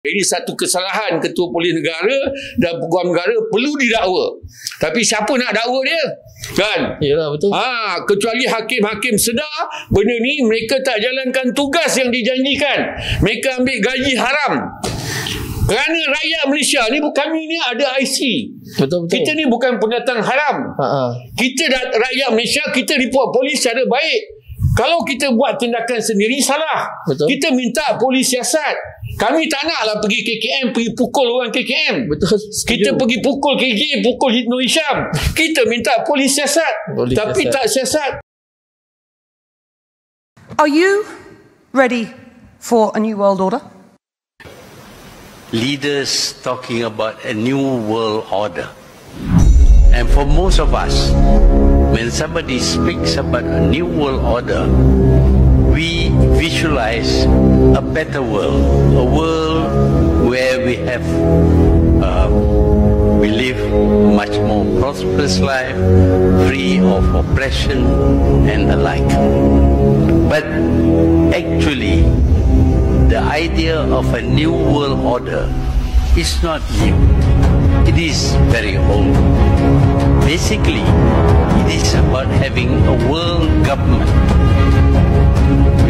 Ini satu kesalahan Ketua Polis Negara dan Peguam Negara perlu didakwa. Tapi siapa nak dakwa dia? Kan? Yalah, betul. Kecuali hakim-hakim sedar benda ni mereka tak jalankan tugas yang dijanjikan. Mereka ambil gaji haram. Kerana rakyat Malaysia ni, kami ni ada IC. Betul. Kita ni bukan pendatang haram. Kita rakyat Malaysia, kita report polis secara baik. Kalau kita buat tindakan sendiri, salah. Betul. Kita minta polis siasat. Kami tak naklah pergi KKM, pergi pukul orang KKM. Betul. Kita pergi pukul KKM, pukul Nur Hisham. Kita minta polis siasat. Tapi tak siasat. Are you ready for a new world order? Leaders talking about a new world order. And for most of us, when somebody speaks about a new world order, we visualize a better world, a world where we live much more prosperous life, free of oppression and the like. But actually, the idea of a new world order is not new. It is very old. Basically, it is about having a world government.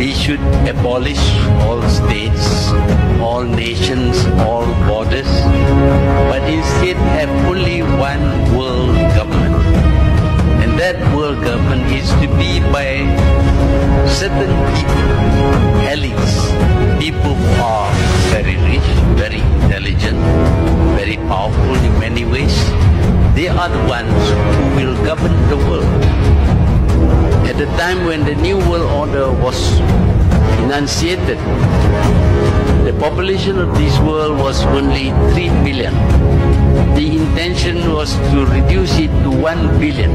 We should abolish all states, all nations, all borders, but instead have only one world government. And that world government is to be by certain people, elites, people who are very rich, very intelligent, very powerful in many ways. They are the ones who will govern the world. At the time when the New World Order was enunciated, the population of this world was only 3 billion. The intention was to reduce it to 1 billion.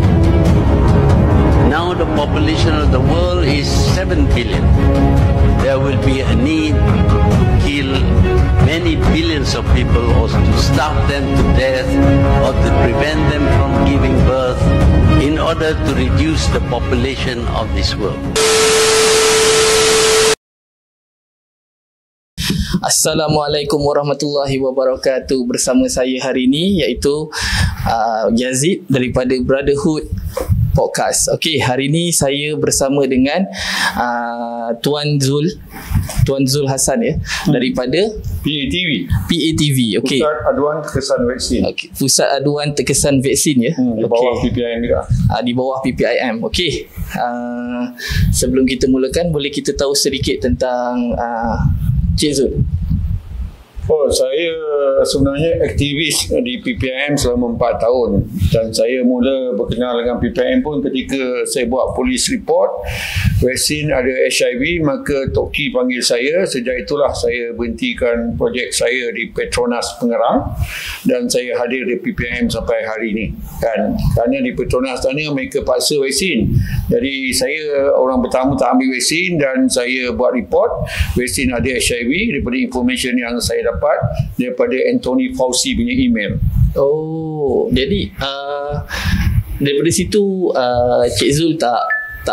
Now the population of the world is 7 billion. There will be a need to kill many billions of people, or to starve them to death, or to prevent them from giving birth, in order to reduce the population of this world. Assalamualaikum warahmatullahi wabarakatuh. Bersama saya hari ini iaitu Yazid daripada Brotherhood Podcast. Okey, hari ini saya bersama dengan Tuan Zul Hassan daripada PATV. Okey. Pusat Aduan Terkesan Vaksin. Okey, Pusat Aduan Terkesan Vaksin Di bawah PPIM juga. Di bawah PPIM. Okey. Sebelum kita mulakan, boleh kita tahu sedikit tentang Cik Zul? Saya sebenarnya aktivis di PPIM selama 4 tahun, dan saya mula berkenal dengan PPIM pun ketika saya buat polis report vaksin ada HIV, maka Tok Ki panggil saya. Sejak itulah saya berhentikan projek saya di Petronas Pengerang dan saya hadir di PPIM sampai hari ini. Kan, kerana di Petronas sana mereka paksa vaksin, jadi saya orang pertama tak ambil vaksin dan saya buat report vaksin ada HIV daripada information yang saya dapat daripada Anthony Fauci punya email. Jadi daripada situ Cik Zul tak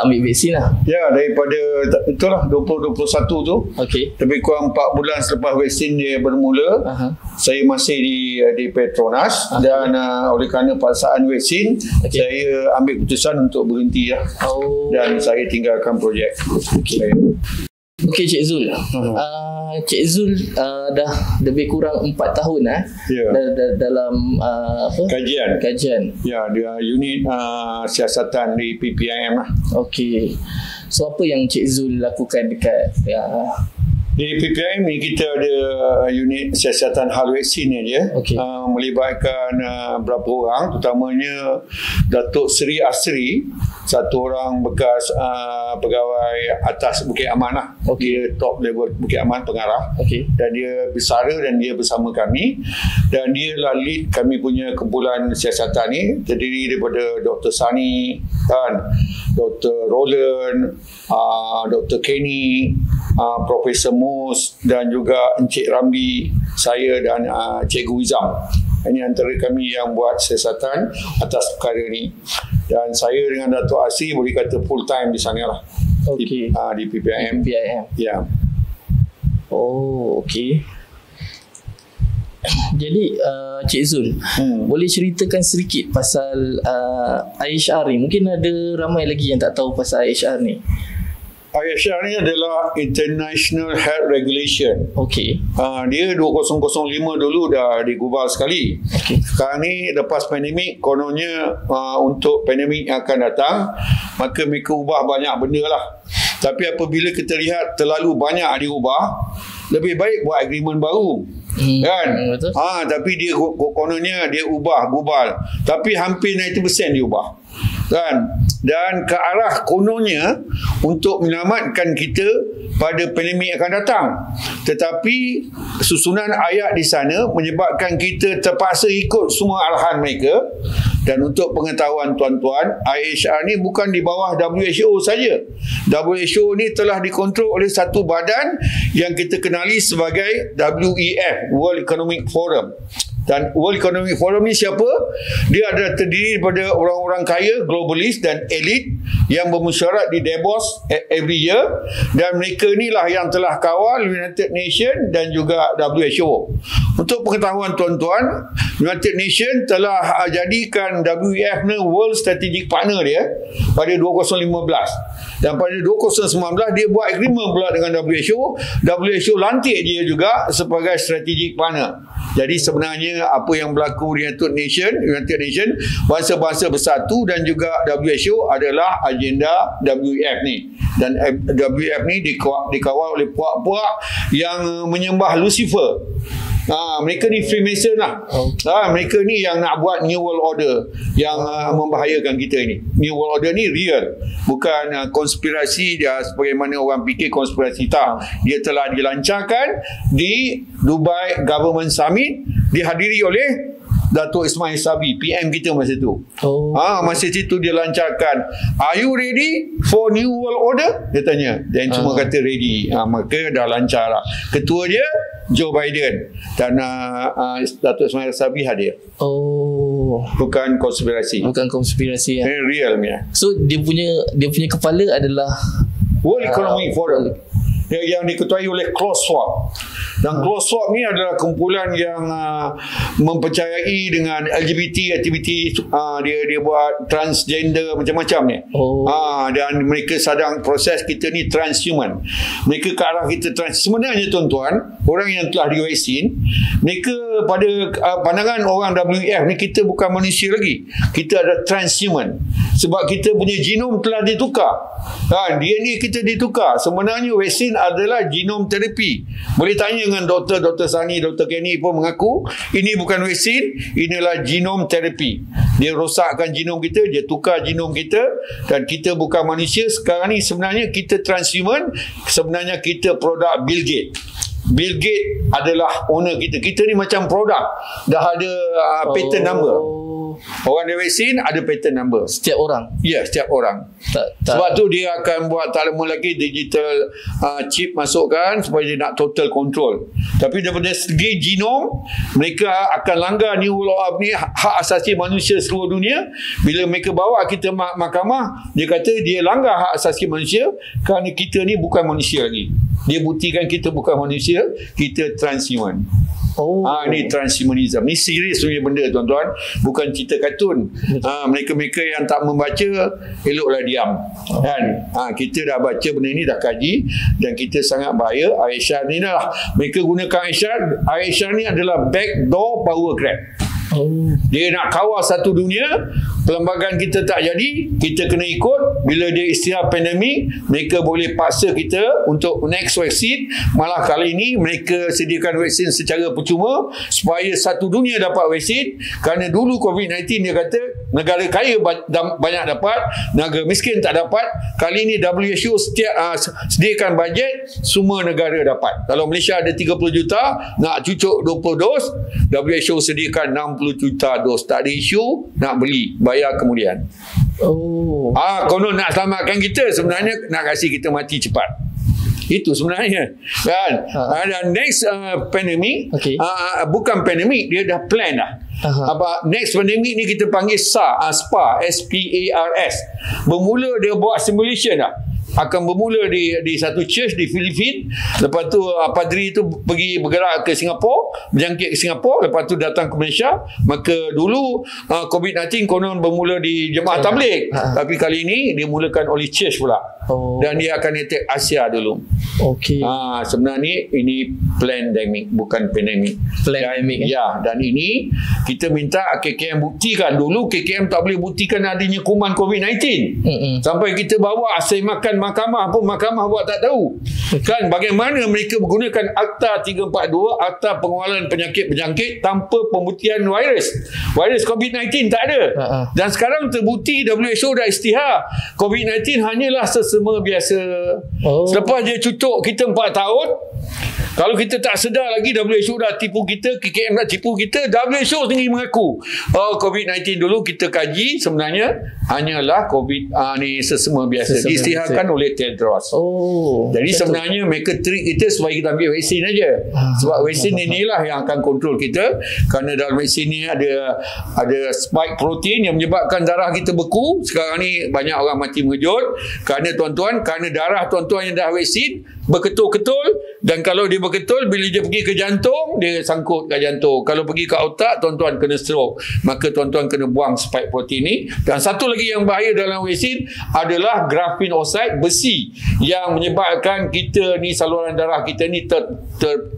ambil vaksin lah? Ya, daripada itulah 2021 tu. Okey. Lebih kurang 4 bulan selepas vaksin dia bermula, saya masih di Petronas. Dan oleh kerana paksaan vaksin, saya ambil keputusan untuk berhenti lah. Dan saya tinggalkan projek. Okey, Cik Zul. Cik Zul dah lebih kurang 4 tahun dalam kajian. Ya, dia unit siasatan di PPIM lah. Okey. So apa yang Cik Zul lakukan dekat di PPIM ni? Kita ada unit siasatan hal vaksin ni dia. Melibatkan berapa orang, terutamanya Datuk Seri Asri, satu orang bekas pegawai atas Bukit Aman lah. Dia top level Bukit Aman pengarah. Dan dia bersara dan dia bersama kami, dan dia lah lead kami punya kumpulan siasatan ni, terdiri daripada Dr. Sani, Dr. Roland, Dr. Kenny, Profesor Mus, dan juga Encik Ramli, saya dan Cikgu Izam. Ini antara kami yang buat siasatan atas perkara ni. Dan saya dengan Datuk Asri boleh kata full time di sana lah. Di PPIM. Ya. Ya. Okey. Jadi Cik Zul, boleh ceritakan sedikit pasal IHR ni? Mungkin ada ramai lagi yang tak tahu pasal IHR ni. IHR ni adalah International Health Regulation. Okey. Dia 2005 dulu dah digubal sekali. Sekarang ni lepas pandemik, kononnya untuk pandemik yang akan datang, maka mereka ubah banyak benda lah. Tapi apabila kita lihat terlalu banyak diubah, lebih baik buat agreement baru. Kan? Betul. Tapi dia kononnya dia ubah, gubal. Tapi hampir 90% dia ubah. Kan? Dan ke arah kononnya untuk menyelamatkan kita pada pandemik akan datang. Tetapi susunan ayat di sana menyebabkan kita terpaksa ikut semua arahan mereka. Dan untuk pengetahuan tuan-tuan, IHR ni bukan di bawah WHO saja. WHO ni telah dikontrol oleh satu badan yang kita kenali sebagai WEF, World Economic Forum. Dan World Economic Forum ni siapa? Dia adalah terdiri daripada orang-orang kaya, globalis dan elit yang bermesyuarat di Davos every year, dan mereka inilah yang telah kawal United Nations dan juga WHO. Untuk pengetahuan tuan-tuan, United Nations telah jadikan WEF ni World Strategic Partner dia pada 2015. Dan pada 2019 dia buat agreement pula dengan WHO. WHO lantik dia juga sebagai strategic partner. Jadi sebenarnya apa yang berlaku di United Nations, bangsa-bangsa bersatu dan juga WHO adalah agenda WEF ni. Dan WEF ni dikawal oleh puak-puak yang menyembah Lucifer. Mereka ni Freemason lah. Mereka ni yang nak buat New World Order yang membahayakan kita ni. New World Order ni real, bukan konspirasi dia sebagaimana orang fikir konspirasi. Tak, dia telah dilancarkan di Dubai Government Summit, dihadiri oleh Datuk Ismail Sabri, PM kita masa tu. Masa itu dia lancarkan, "Are you ready for New World Order?" Dia tanya. Dan semua kata ready. Maka dah lancar lah. Ketua dia Joe Biden dan Datuk Ismail Sabri hadir. Bukan konspirasi. Bukan konspirasi ya. Real punya. So dia punya kepala adalah World Economic Forum yang diketuai oleh Klaus Schwab. Dan Klaus Schwab ni adalah kumpulan yang mempercayai dengan LGBT aktiviti. Dia buat transgender macam-macam ni. Dan mereka sedang proses kita ni transhuman. Mereka ke arah kita sebenarnya tuan-tuan, orang yang telah divaksin, mereka pada pandangan orang WEF ni, kita bukan manusia lagi. Kita ada transhuman. Sebab kita punya genom telah ditukar. DNA kita ditukar. Sebenarnya vaksin adalah genom terapi. Boleh tanya dengan Dr. Sani, Dr. Kenny pun mengaku ini bukan vaksin, inilah genom terapi. Dia rosakkan genom kita, dia tukar genom kita, dan kita bukan manusia. Sekarang ni sebenarnya kita transhuman, sebenarnya kita produk Bill Gates. Bill Gates adalah owner kita. Kita ni macam produk, dah ada patent number. Orang dia vaksin ada patent number. Setiap orang? Ya, setiap orang. Sebab tu dia akan buat tak lama lagi digital chip masukkan supaya dia nak total control. Tapi daripada segi genom, mereka akan langgar New World Order ni, hak asasi manusia seluruh dunia. Bila mereka bawa kita mahkamah, dia kata dia langgar hak asasi manusia kerana kita ni bukan manusia lagi. Dia buktikan kita bukan manusia, kita transhuman. Ni transhumanism. Ni serius punya benda tuan-tuan, bukan cerita kartun. Mereka-mereka yang tak membaca, eloklah diam. Kan? Kita dah baca benda ni, dah kaji, dan kita sangat bahaya. IHR ni lah, mereka gunakan IHR ni adalah backdoor power grab. Dia nak kawal satu dunia. Perlembagaan kita tak jadi, kita kena ikut. Bila dia istilah pandemik, mereka boleh paksa kita untuk next vaksin. Malah kali ini mereka sediakan vaksin secara percuma supaya satu dunia dapat vaksin. Kerana dulu COVID-19 dia kata negara kaya banyak dapat, negara miskin tak dapat. Kali ini WHO sediakan bajet, semua negara dapat. Kalau Malaysia ada 30 juta, nak cucuk 20 dos, WHO sediakan 60 juta dos. Tak ada isu, nak beli, bayar kemudian. Konon nak selamatkan kita, sebenarnya nak kasih kita mati cepat. Itu sebenarnya kan. Dan next pandemik, bukan pandemik, dia dah plan dah. Next pandemik ni kita panggil SPARS. Bermula dia buat simulation dah. akan bermula di satu church di Filipina. Lepas tu padri tu pergi bergerak ke Singapura, berjangkit ke Singapura, lepas tu datang ke Malaysia. Maka dulu COVID-19 konon bermula di jemaah tabligh, tapi kali ini dimulakan oleh church pula. Dan dia akan attack Asia dulu. Okey. Sebenarnya ini pandemik, bukan pandemik. Pandemik. Ya, dan ini kita minta KKM buktikan. Dulu KKM tak boleh buktikan adanya kuman COVID-19. Sampai kita bawa semakan mahkamah pun mahkamah buat tak tahu. Kan bagaimana mereka menggunakan Akta 342, Akta Pengenalan Penyakit Berjangkit tanpa pembuktian virus. Virus COVID-19 tak ada. Dan sekarang terbukti WHO dah isytihar COVID-19 hanyalah sesama biasa. Selepas dia cucuk kita 4 tahun, kalau kita tak sedar lagi WHO dah tipu kita, KKM dah tipu kita, WHO sendiri mengaku COVID-19 dulu kita kaji sebenarnya hanyalah COVID ni sesama biasa, diisytiharkan oleh Tedros. Jadi sebenarnya mereka trick kita supaya kita ambil vaksin aja. Sebab vaksin inilah yang akan kontrol kita, kerana dalam vaksin ni ada spike protein yang menyebabkan darah kita beku. Sekarang ni banyak orang mati mengejut kerana darah tuan-tuan yang dah vaksin berketul-ketul, dan kalau dia berketul, bila dia pergi ke jantung, dia sangkut kat jantung. Kalau pergi ke otak, tuan-tuan kena stroke. Maka tuan-tuan kena buang spike protein ni. Dan satu lagi yang bahaya dalam vaksin adalah graphene oxide, besi, yang menyebabkan kita ni saluran darah kita ni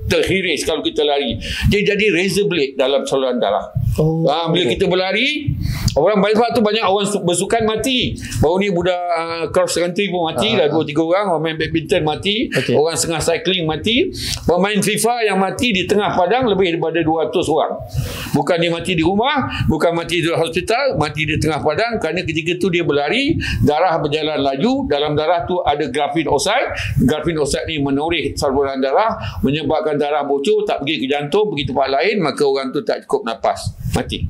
terhiris kalau kita lari. Dia jadi razor blade dalam saluran darah. Bila kita berlari, orang sebab tu banyak orang bersukan mati. Baru ni budak cross country pun mati, dah 2-3 orang. Orang main badminton mati, orang setengah cycling mati. Pemain FIFA yang mati di tengah padang lebih daripada 200 orang. Bukan dia mati di rumah, bukan mati di hospital, mati di tengah padang kerana ketika tu dia berlari, darah berjalan laju, dalam darah tu ada graphene oxide. Graphene oxide ni menoreh saluran darah, menyebabkan darah bocor, tak pergi ke jantung, pergi tempat lain, maka orang tu tak cukup nafas, mati.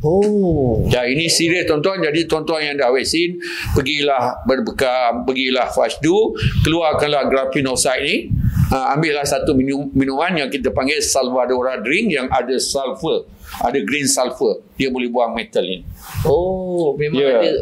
Ya, ini serius tuan-tuan. Jadi tuan-tuan yang dah vaksin, pergilah berbekam, pergilah fashdu, keluarkanlah graphene oxide ni. Ambillah satu minuman yang kita panggil Salvadora drink yang ada sulfur, ada green sulfur. Dia boleh buang metal ni.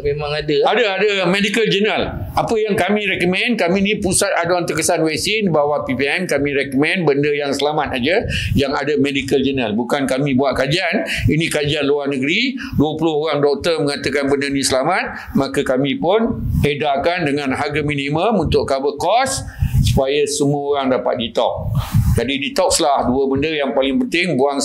Memang ada. Ada medical journal. Apa yang kami recommend, kami ni Pusat Aduan Terkesan Vaksin bawah PPM, kami recommend benda yang selamat aja, yang ada medical journal. Bukan kami buat kajian. Ini kajian luar negeri, 20 orang doktor mengatakan benda ni selamat, maka kami pun edarkan dengan harga minimum untuk cover cost supaya semua orang dapat detox. Jadi detox lah dua benda yang paling penting, buang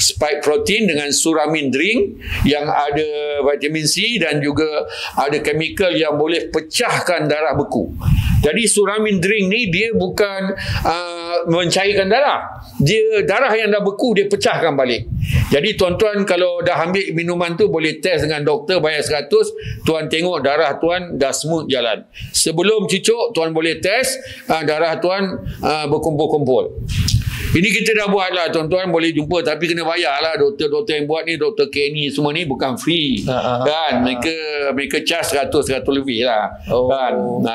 spike protein dengan suramin drink yang ada vitamin C dan juga ada chemical yang boleh pecahkan darah beku. Jadi suramin drink ni dia bukan mencairkan darah. Dia darah yang dah beku dia pecahkan balik. Jadi tuan-tuan kalau dah ambil minuman tu boleh test dengan doktor, bayar 100, tuan tengok darah tuan dah smooth jalan. Sebelum cucuk tuan boleh test darah tuan berkumpul-kumpul. Ini kita dah buat lah tuan-tuan, boleh jumpa, tapi kena bayar lah. Doktor-doktor yang buat ni, Dr. Kenny semua ni bukan free kan. Mereka charge 100 lebih lah kan.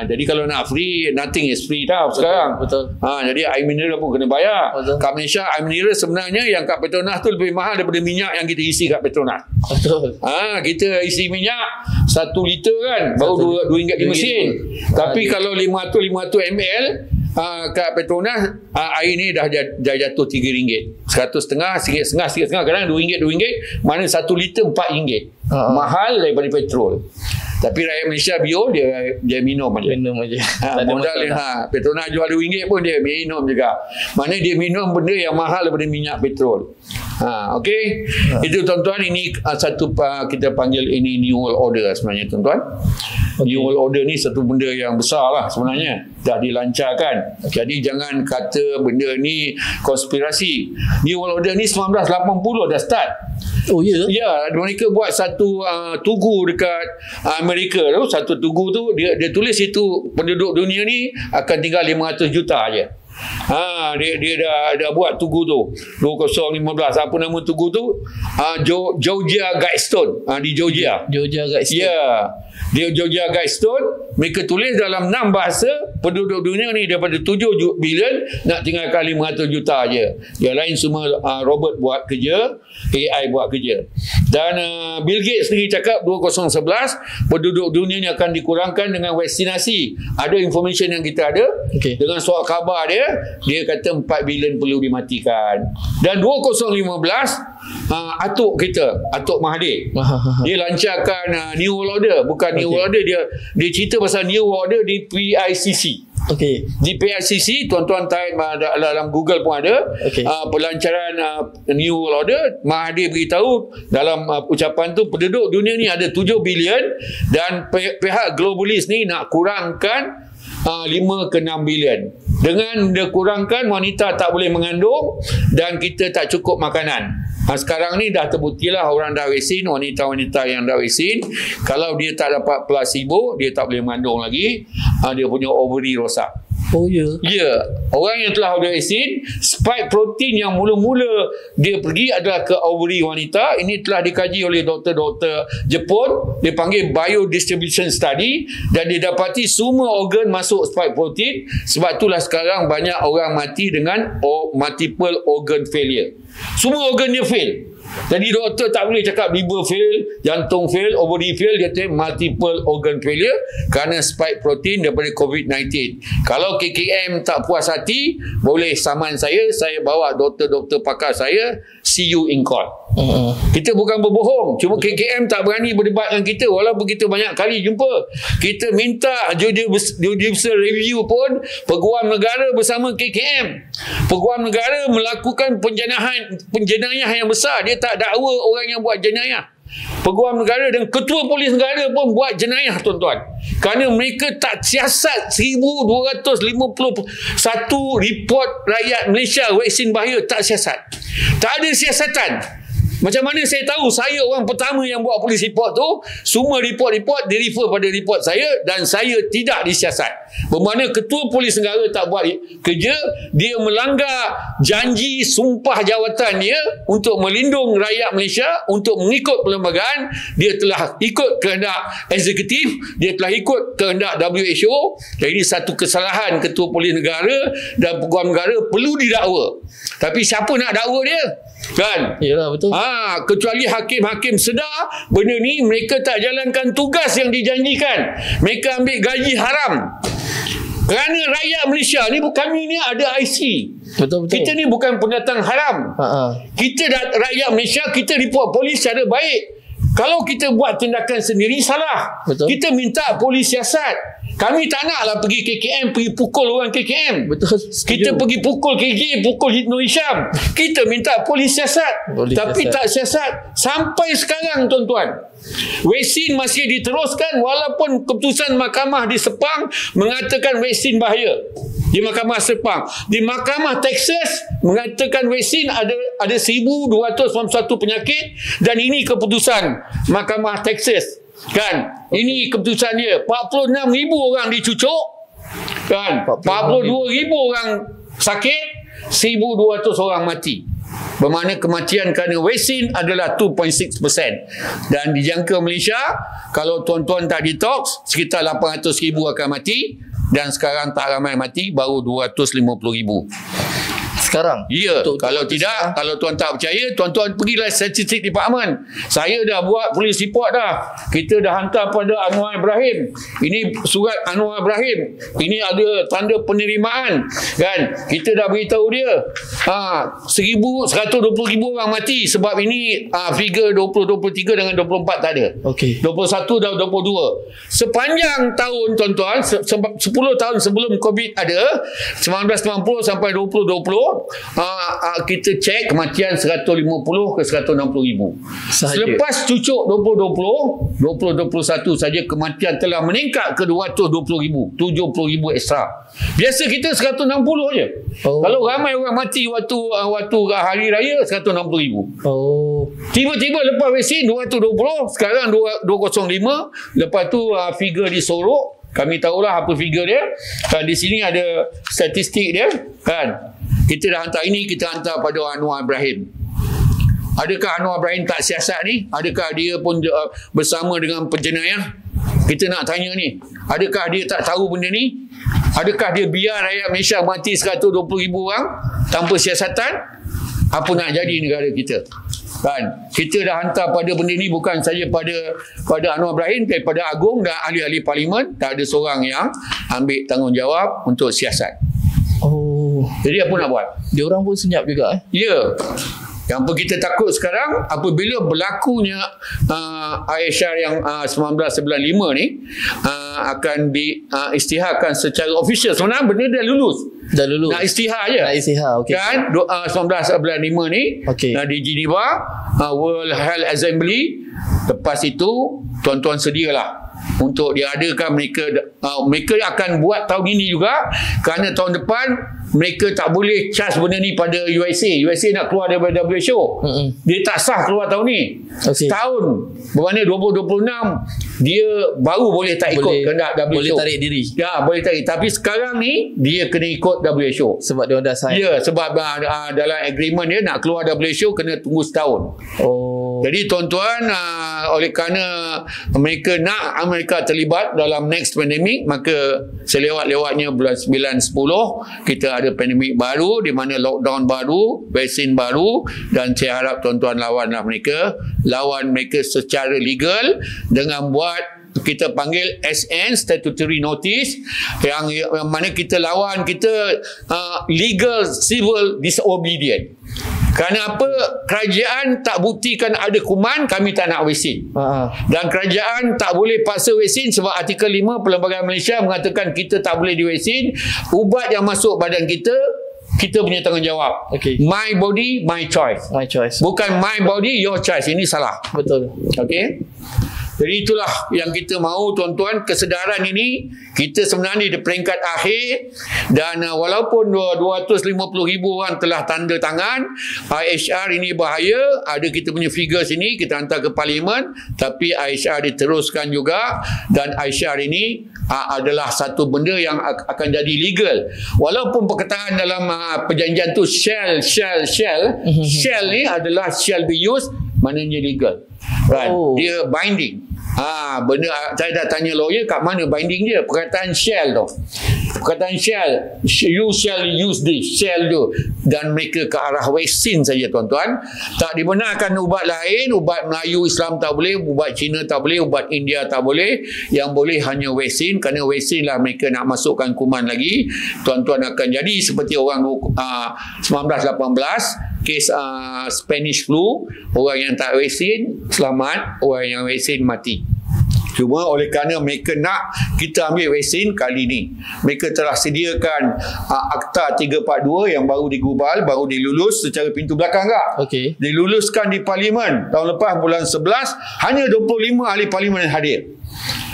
Jadi kalau nak free, nothing is free dah sekarang. Betul. Jadi air mineral pun kena bayar. Kat Malaysia air mineral sebenarnya yang kat Petronas tu lebih mahal daripada minyak yang kita isi kat Petronas. Betul. Kita isi minyak 1 liter kan baru RM2 di mesin. Tapi kalau 500 ml kat Petronas air ni dah jatuh RM3, 100 setengah, kadang RM2, mana 1 liter RM4, mahal daripada petrol. Tapi rakyat Malaysia bio dia minum aja. Modal Petronas jual RM2 pun dia minum juga. Mana dia minum benda yang mahal daripada minyak petrol. Okey. Itu tuan-tuan, ini satu kita panggil ini New World Order sebenarnya tuan-tuan. New World Order ni satu benda yang besar lah sebenarnya, dah dilancarkan. Jadi jangan kata benda ni konspirasi. New World Order ni 1980 dah start. Oh ya? Ya, mereka buat satu tugu dekat Amerika tu. Satu tugu tu dia tulis itu penduduk dunia ni akan tinggal 500 juta aja. Dia dah buat tugu tu 2015. Apa nama tugu tu? Georgia Guidestone di Georgia Guidestone. Ya, dia Georgia Guidestone. Mereka tulis dalam 6 bahasa, penduduk dunia ni daripada 7 bilion nak tinggalkan 500 juta aja. Yang lain semua robot buat kerja, AI buat kerja. Dan Bill Gates sendiri cakap 2011 penduduk dunia ni akan dikurangkan dengan vaksinasi. Ada information yang kita ada. Dengan surat khabar dia kata 4 bilion perlu dimatikan. Dan 2015 atuk kita, Atuk Mahathir, dia lancarkan New World Order. Bukan New World Order, dia cerita pasal New World Order di PICC. Di PICC, tuan-tuan type dalam Google pun ada. Pelancaran New World Order. Mahathir beritahu dalam ucapan tu, penduduk dunia ni ada 7 bilion dan pihak globalis ni nak kurangkan 5 ke 6 bilion. Dengan dia kurangkan, wanita tak boleh mengandung dan kita tak cukup makanan. Sekarang ni dah terbuktilah orang dah vaksin, wanita-wanita yang dah vaksin, kalau dia tak dapat placebo, dia tak boleh mengandung lagi. Dia punya ovary rosak. Oh ya? Ya. Orang yang telah vaksin, spike protein yang mula-mula dia pergi adalah ke ovary wanita. Ini telah dikaji oleh doktor-doktor Jepun. Dia panggil biodistribution study dan didapati semua organ masuk spike protein. Sebab itulah sekarang banyak orang mati dengan multiple organ failure. Semua organ dia fail. Jadi doktor tak boleh cakap liver fail, jantung fail, ovary fail. Dia kata multiple organ failure kerana spike protein daripada COVID-19. Kalau KKM tak puas hati, boleh saman saya bawa doktor-doktor pakar saya, see you in court. Kita bukan berbohong, cuma KKM tak berani berdebat dengan kita walaupun kita banyak kali jumpa. Kita minta judicial review pun, Peguam Negara bersama KKM. Peguam Negara melakukan penjenayah yang besar. Dia tak dakwa orang yang buat jenayah. Peguam Negara dan Ketua Polis Negara pun buat jenayah, tuan-tuan. Kerana mereka tak siasat 1251 report rakyat Malaysia vaksin bahaya, tak siasat. Tak ada siasatan. Macam mana saya tahu? Saya orang pertama yang buat polis report tu. Semua report-report di-refer pada report saya dan saya tidak disiasat. Bermakna Ketua Polis Negara tak buat kerja. Dia melanggar janji sumpah jawatan dia untuk melindung rakyat Malaysia, untuk mengikut perlembagaan. Dia telah ikut kehendak eksekutif, dia telah ikut kehendak WHO. Jadi satu kesalahan Ketua Polis Negara dan Peguam Negara perlu didakwa. Tapi siapa nak dakwa dia? Kan? Yalah, betul. Kecuali hakim-hakim sedar benda ni, mereka tak jalankan tugas yang dijanjikan. Mereka ambil gaji haram. Kerana rakyat Malaysia ni, kami ni ada IC. Betul. Kita ni bukan pendatang haram. Kita rakyat Malaysia, kita report polis secara baik. Kalau kita buat tindakan sendiri, salah. Betul. Kita minta polis siasat. Kami tak naklah pergi KKM, pergi pukul orang KKM. Betul. Kita pergi pukul KK, pukul Nur Hisham. Kita minta polis siasat. Tapi tak siasat. Sampai sekarang, tuan-tuan, vaksin masih diteruskan walaupun keputusan mahkamah di Sepang mengatakan vaksin bahaya. Di mahkamah Sepang. Di mahkamah Texas mengatakan vaksin ada 1,291 penyakit dan ini keputusan mahkamah Texas. Kan? Ini keputusan dia. 46,000 orang dicucuk. Kan? 42,000 orang sakit. 1,200 orang mati. Bermakna kematian kerana vaksin adalah 2.6%. Dan dijangka Malaysia, kalau tuan-tuan tak detox, sekitar 800,000 akan mati. Dan sekarang tak ramai mati, baru 250,000. Sekarang? Ya. Kalau tidak, kalau tuan tak percaya, tuan-tuan pergilah Statistik Department. Saya dah buat polis report dah. Kita dah hantar pada Anwar Ibrahim. Ini surat Anwar Ibrahim. Ini ada tanda penerimaan. Kan? Kita dah beritahu dia. 120,000 orang mati sebab ini figure 2023 dengan 24 tak ada. 21 dan 22. Sepanjang tahun, tuan-tuan, 10 tahun sebelum COVID ada, 1990 sampai 2020, kita cek kematian 150 ke 160,000. Selepas cucuk 2020-2021 saja kematian telah meningkat ke 220,000, 70,000 ekstra. Biasa kita 160 je. Kalau ramai orang mati waktu hari raya 160,000. Tiba-tiba lepas vaksin 220, sekarang 205. Lepas tu figure disorok. Kami tahulah apa figure dia. Di sini ada statistik dia, kan? Kita dah hantar ini, kita hantar pada Anwar Ibrahim. Adakah Anwar Ibrahim tak siasat ni? Adakah dia pun bersama dengan penjenayah? Kita nak tanya ni. Adakah dia tak tahu benda ni? Adakah dia biar rakyat Malaysia mati 120,000 orang tanpa siasatan? Apa nak jadi negara kita? Kan? Kita dah hantar pada benda ni bukan saja pada Anwar Ibrahim, kepada Agong dan ahli-ahli parlimen. Tak ada seorang yang ambil tanggungjawab untuk siasat. Oh. Jadi apa nak buat? Dia orang pun senyap juga. Ya. Yang apa kita takut sekarang, apabila berlakunya IHR yang 1995 ni akan diisytiharkan secara official. Sebenarnya benda dah lulus. Dah lulus. Nak isytihar je. Nak isytihar, okey. Kan 1995 ni Okey. di Geneva World Health Assembly. Lepas itu tuan-tuan sedialah untuk diadakan, mereka akan buat tahun ini juga, kerana tahun depan mereka tak boleh charge benda ni pada USA nak keluar daripada WHO. Dia tak sah keluar tahun ni. Tahun bermakna 2026 dia baru boleh tak ikut kehendak WHO. Boleh tarik diri. Ya, boleh tarik. Tapi sekarang ni dia kena ikut WHO Sebab dia dah sign. Ya, sebab dalam agreement dia nak keluar WHO kena tunggu setahun. Jadi tuan-tuan, oleh kerana mereka nak Amerika terlibat dalam next pandemik, maka selewat-lewatnya bulan 9-10 kita ada pandemik baru, di mana lockdown baru, vaksin baru, dan saya harap tuan-tuan lawanlah mereka. Lawan mereka secara legal dengan buat, kita panggil SN, statutory notice, yang mana kita lawan, kita legal civil disobedient. Kerana apa? Kerajaan tak buktikan ada kuman, kami tak nak vaksin. Dan kerajaan tak boleh paksa vaksin sebab artikel 5 Perlembagaan Malaysia mengatakan kita tak boleh divaksin. Ubat yang masuk badan kita punya tanggungjawab. My body, my choice. My choice. Bukan my body, your choice. Ini salah. Betul. Okey. Jadi itulah yang kita mahu, tuan-tuan. Kesedaran ini kita sebenarnya di peringkat akhir, dan walaupun 250,000 orang telah tanda tangan, IHR ini bahaya. Ada kita punya figures ini kita hantar ke parlimen, tapi IHR diteruskan juga, dan IHR ini adalah satu benda yang akan jadi legal. Walaupun perkataan dalam perjanjian tu shall ni adalah shall be used, maknanya legal. Right? Dia binding. Benda saya dah tanya lawyer, kat mana binding dia? Perkataan shall tu. Perkataan shall, you shall use this, shall tu. Dan mereka ke arah vaksin saja, tuan-tuan. Tak dibenarkan ubat lain, ubat Melayu Islam tak boleh, ubat Cina tak boleh, ubat India tak boleh. Yang boleh hanya vaksin, kerana vaksin lah mereka nak masukkan kuman lagi. Tuan-tuan akan jadi seperti orang 1918, kes Spanish flu, orang yang tak vaksin selamat, orang yang vaksin mati. Cuma oleh kerana mereka nak kita ambil vaksin kali ni, mereka telah sediakan Akta 342 yang baru digubal, baru dilulus secara pintu belakang tak? Diluluskan di parlimen tahun lepas bulan 11, hanya 25 ahli parlimen yang hadir.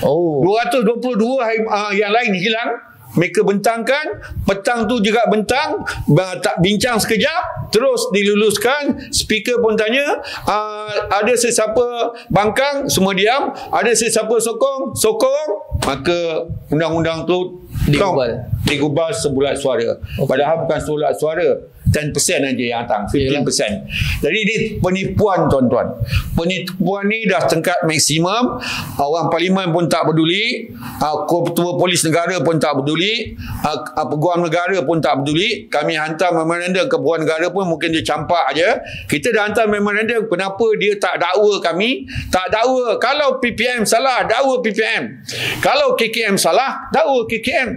222 yang lain hilang. Mereka bentangkan, petang tu juga bentang, tak bincang sekejap, terus diluluskan. Speaker pun tanya, ada sesiapa bangkang, semua diam. Ada sesiapa sokong, maka undang-undang tu digubal sebulat suara. Padahal bukan sebulat suara, 10% aja yang datang, 15%. Jadi ini penipuan, tuan-tuan. Penipuan ni dah tingkat maksimum. Orang parlimen pun tak peduli, ketua polis negara pun tak peduli, peguam negara pun tak peduli. Kami hantar memorandum ke peguam negara pun mungkin dia campak aja. Kita dah hantar memorandum, kenapa dia tak dakwa kami? Tak dakwa. Kalau PPM salah, dakwa PPM. Kalau KKM salah, dakwa KKM.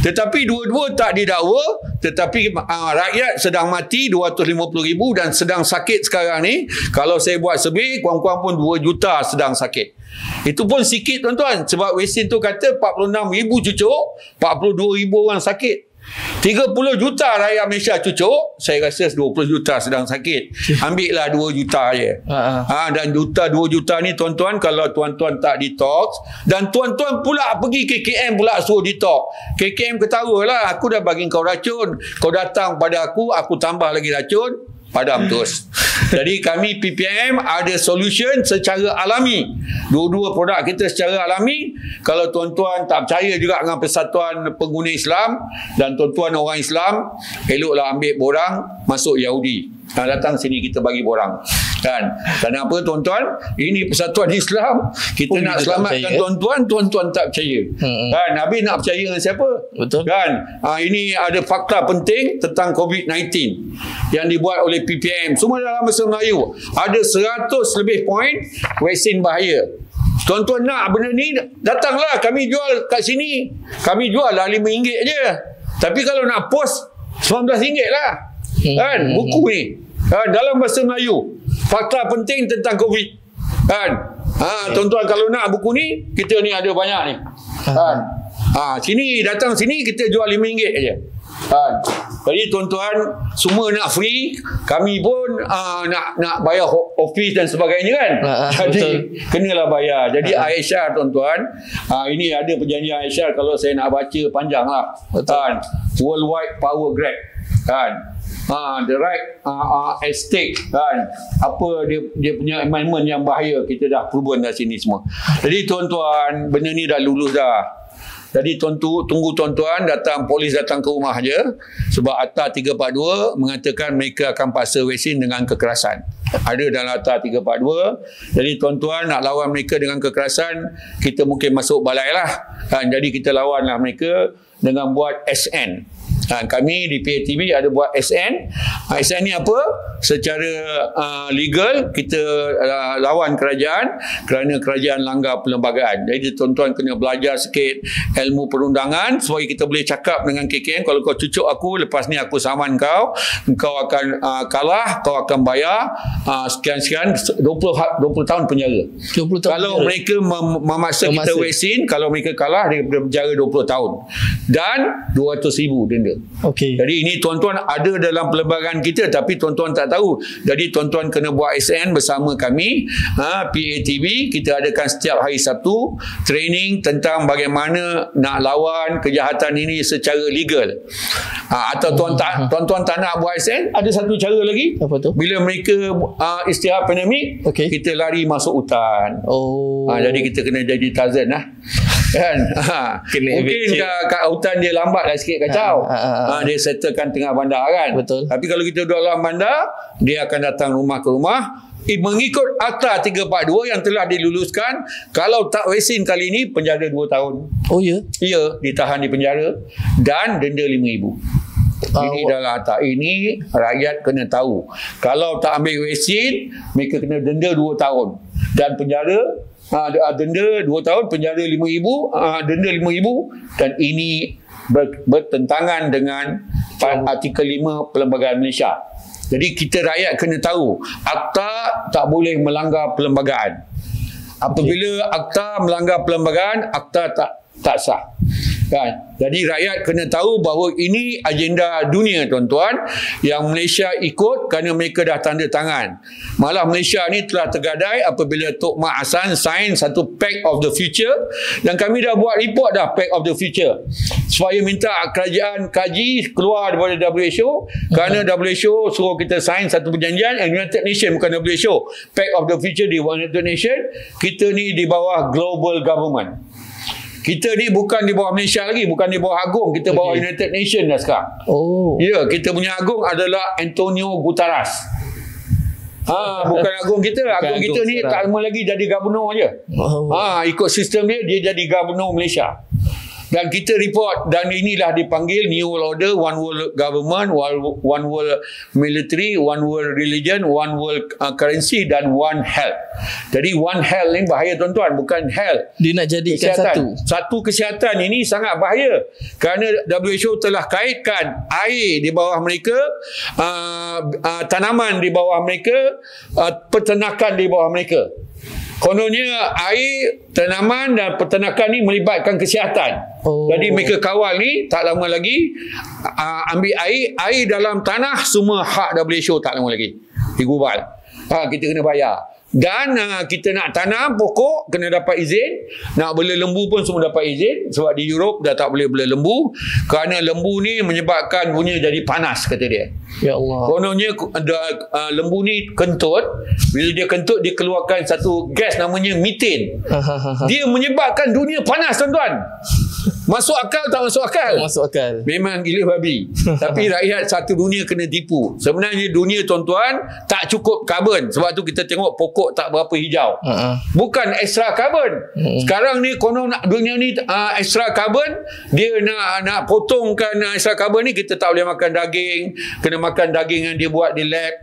Tetapi dua-dua tak didakwa, tetapi rakyat sedang mati 250,000 dan sedang sakit sekarang ni. Kalau saya buat survey, kurang-kurang pun 2 juta sedang sakit. Itu pun sikit, tuan-tuan, sebab vaksin tu kata 46,000 cucuk, 42,000 orang sakit. 30 juta rakyat Malaysia cucuk, saya rasa 20 juta sedang sakit. Ambillah 2 juta je. Dan 2 juta ni, tuan-tuan, kalau tuan-tuan tak detox, dan tuan-tuan pula pergi KKM pula suruh detox. KKM ketawalah, aku dah bagi kau racun, kau datang pada aku tambah lagi racun, padam terus. Jadi kami PPM ada solution secara alami. Dua-dua produk kita secara alami. Kalau tuan-tuan tak percaya juga dengan Persatuan Pengguna Islam, dan tuan-tuan orang Islam, eloklah ambil borang masuk Yahudi. Datang sini kita bagi borang. Kan? Kerana apa tuan-tuan? Ini persatuan Islam. Kita nak selamatkan tuan-tuan, tuan-tuan tak percaya. Kan? Nabi nak percaya dengan siapa? Betul. Kan? Ini ada fakta penting tentang COVID-19 yang dibuat oleh PPM. Semua dalam bahasa Melayu. Ada 100 lebih poin vaksin bahaya. Tuan-tuan nak benda ni, datanglah. Kami jual kat sini. Kami jual lah RM5 je. Tapi kalau nak post, RM19 lah. Kan? Buku ni. Dalam bahasa Melayu. Fakta penting tentang COVID. Kan? Tuan-tuan kalau nak buku ni, kita ni ada banyak ni. Kan? Sini, datang sini, kita jual RM5 je. Kan? Jadi tuan-tuan semua nak free, kami pun nak bayar office dan sebagainya kan. Jadi betul. Kenalah bayar. Jadi Aisyah tuan-tuan, ini ada perjanjian Aisyah, kalau saya nak baca panjang lah. Kan? Worldwide Power Grab. Kan? The right at stake. Kan? Apa dia punya amendment yang bahaya, kita dah proven dah sini semua. Jadi tuan-tuan, benda ni dah lulus dah. Jadi tunggu tuan-tuan datang, polis datang ke rumah je, sebab Akta 342 mengatakan mereka akan paksa vaksin dengan kekerasan. Ada dalam Akta 342. Jadi tuan-tuan nak lawan mereka dengan kekerasan, kita mungkin masuk balai lah. Jadi kita lawanlah mereka dengan buat SN. Kami di PATV ada buat SN. SN ni apa? Secara legal kita lawan kerajaan kerana kerajaan langgar perlembagaan. Jadi tuan-tuan kena belajar sikit ilmu perundangan supaya kita boleh cakap dengan KKM, kalau kau cucuk aku, lepas ni aku saman kau akan kalah, kau akan bayar sekian-sekian 20 tahun penjara. 20 tahun kalau penjara. Mereka memaksa kita vaksin, kalau mereka kalah dia penjara 20 tahun dan 200,000 denda. Okay. Jadi ini tuan-tuan ada dalam perlembagaan kita, tapi tuan-tuan tak tahu. Jadi tuan-tuan kena buat SN bersama kami, PATV. Kita adakan setiap hari Sabtu training tentang bagaimana nak lawan kejahatan ini secara legal. Atau tuan-tuan tak nak buat SN, ada satu cara lagi. Apa tu? Bila mereka istirahat pandemik, kita lari masuk hutan. Jadi kita kena jadi Tarzan lah. Kan? Mungkin kat hutan dia lambat lah sikit kacau. Dia settlekan tengah bandar kan. Betul. Tapi kalau kita duduk dalam bandar, dia akan datang rumah ke rumah. Mengikut Akta 342 yang telah diluluskan, kalau tak vaksin kali ini, penjara 2 tahun. Oh ya? Ya, ditahan di penjara dan denda RM5,000. Ini dalam Akta. Ini rakyat kena tahu. Kalau tak ambil vaksin, mereka kena denda 2 tahun dan penjara. Denda 2 tahun, penjara RM5,000, denda RM5,000, dan ini bertentangan dengan artikel 5 Perlembagaan Malaysia. Jadi kita rakyat kena tahu, Akta tak boleh melanggar perlembagaan. Apabila Akta melanggar perlembagaan, Akta tak sah. Kan? Jadi rakyat kena tahu bahawa ini agenda dunia tuan-tuan, yang Malaysia ikut kerana mereka dah tanda tangan. Malah Malaysia ni telah tergadai apabila Tok Mak Hassan sign satu Pact of the Future, dan kami dah buat report dah Pact of the Future supaya minta kerajaan kaji keluar daripada WHO, kerana WHO suruh kita sign satu perjanjian, United Nations bukan WHO. Pact of the Future di United Nations, kita ni di bawah global government. Kita ni bukan di bawah Malaysia lagi, bukan di bawah Agung, kita bawah United Nations dah sekarang. Ya, kita punya Agung adalah Antonio Guterres. Bukan Agung kita. Agung kita ni tak lama lagi jadi Gubernur je. Ikut sistem dia jadi Gubernur Malaysia. Dan kita report, dan inilah dipanggil New World Order, One World Government, One World Military, One World Religion, One World Currency, dan One Health. Jadi One Health ni bahaya tuan-tuan, bukan health. Dia nak jadikan satu kesihatan. Ini sangat bahaya kerana WHO telah kaitkan air di bawah mereka, tanaman di bawah mereka, peternakan di bawah mereka. Kononnya air, tanaman dan peternakan ni melibatkan kesihatan. Jadi mereka kawal ni, tak lama lagi ambil air dalam tanah, semua hak WHO tak lama lagi digubal. Kita kena bayar. Dan kita nak tanam pokok kena dapat izin, nak bela lembu pun semua dapat izin, sebab di Europe dah tak boleh bela lembu kerana lembu ni menyebabkan bunyi jadi panas, kata dia. Ya Allah. Kononnya lembu ni kentut, bila dia kentut dia keluarkan satu gas namanya methane. Dia menyebabkan dunia panas tuan-tuan. Masuk akal tak masuk akal? Tak masuk akal. Memang gila babi. Tapi rakyat satu dunia kena tipu. Sebenarnya dunia tuan-tuan tak cukup karbon. Sebab tu kita tengok pokok tak berapa hijau. Bukan ekstra karbon. Sekarang ni konon dunia ni ekstra karbon, dia nak potongkan ekstra karbon ni, kita tak boleh makan daging, kena makan daging yang dia buat di lab.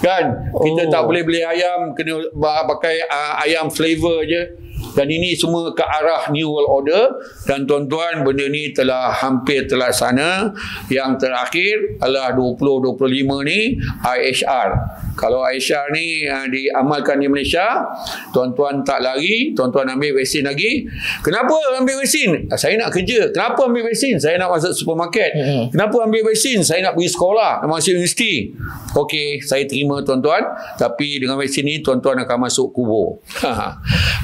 Kan? Kita tak boleh beli ayam, kena pakai ayam flavor je. Dan ini semua ke arah New World Order. Dan tuan-tuan, benda ni telah hampir terlaksana. Yang terakhir adalah 2025 ni IHR. Kalau IHR ni diamalkan di Malaysia, tuan-tuan tak lari, tuan-tuan ambil vaksin lagi. Kenapa ambil vaksin? Saya nak kerja. Kenapa ambil vaksin? Saya nak masuk supermarket. Kenapa ambil vaksin? Saya nak pergi sekolah, nak masuk universiti. Okey, saya terima tuan-tuan. Tapi dengan vaksin ni, tuan-tuan akan masuk kubur.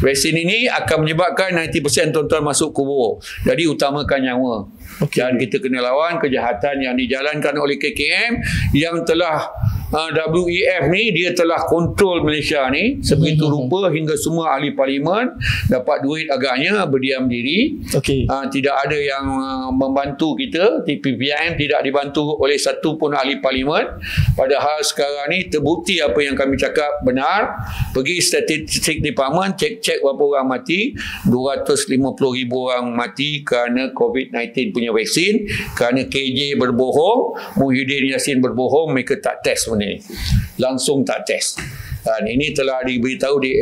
Vaksin ini akan menyebabkan 90% tuan-tuan masuk kubur. Jadi utamakan nyawa. Dan kita kena lawan kejahatan yang dijalankan oleh KKM yang telah WEF ni, dia telah kontrol Malaysia ni sebegitu rupa hingga semua ahli parlimen dapat duit agaknya berdiam diri. Tidak ada yang membantu kita. PPIM tidak dibantu oleh satu pun ahli parlimen. Padahal sekarang ni terbukti apa yang kami cakap benar. Pergi statistik department, cek berapa orang mati. 250,000 orang mati kerana COVID-19 punya vaksin. Kerana KJ berbohong, Muhyiddin Yassin berbohong, mereka tak test ni. Langsung tak test. Dan ini telah diberitahu di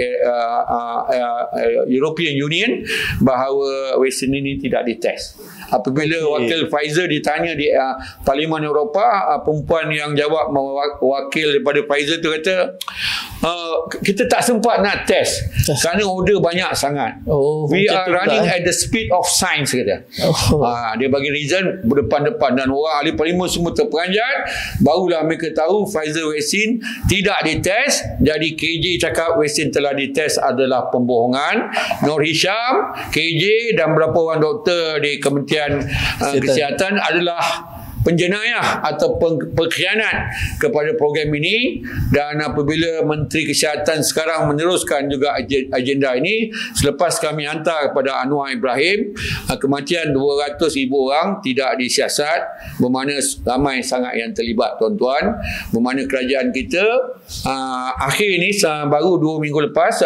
European Union bahawa vaksin ini tidak dites. Apabila wakil Pfizer ditanya di Parlimen Eropah, perempuan yang jawab wakil daripada Pfizer tu kata, kita tak sempat nak test kerana order banyak sangat. We are running at the speed of science, kata. Dia bagi reason depan-depan, dan orang ahli parlimen semua terperanjat. Barulah mereka tahu Pfizer vaksin tidak dites. Jadi KJ cakap vaksin telah dites adalah pembohongan. Nur Hisham, KJ dan beberapa orang doktor di Kementerian Kesihatan adalah penjenayah atau pengkhianat kepada program ini. Dan apabila Menteri Kesihatan sekarang meneruskan juga agenda ini, selepas kami hantar kepada Anwar Ibrahim, kematian 200,000 orang tidak disiasat, bermakna ramai sangat yang terlibat, tuan-tuan. Bermakna kerajaan kita akhir ini baru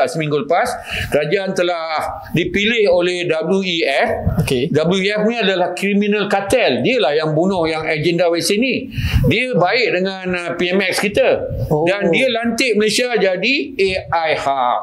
seminggu lepas kerajaan telah dipilih oleh WEF. WEF ni adalah criminal cartel. Dialah yang bunuh yang agenda vaksin ni. Dia baik dengan PMX kita. Dan dia lantik Malaysia jadi AI Hub.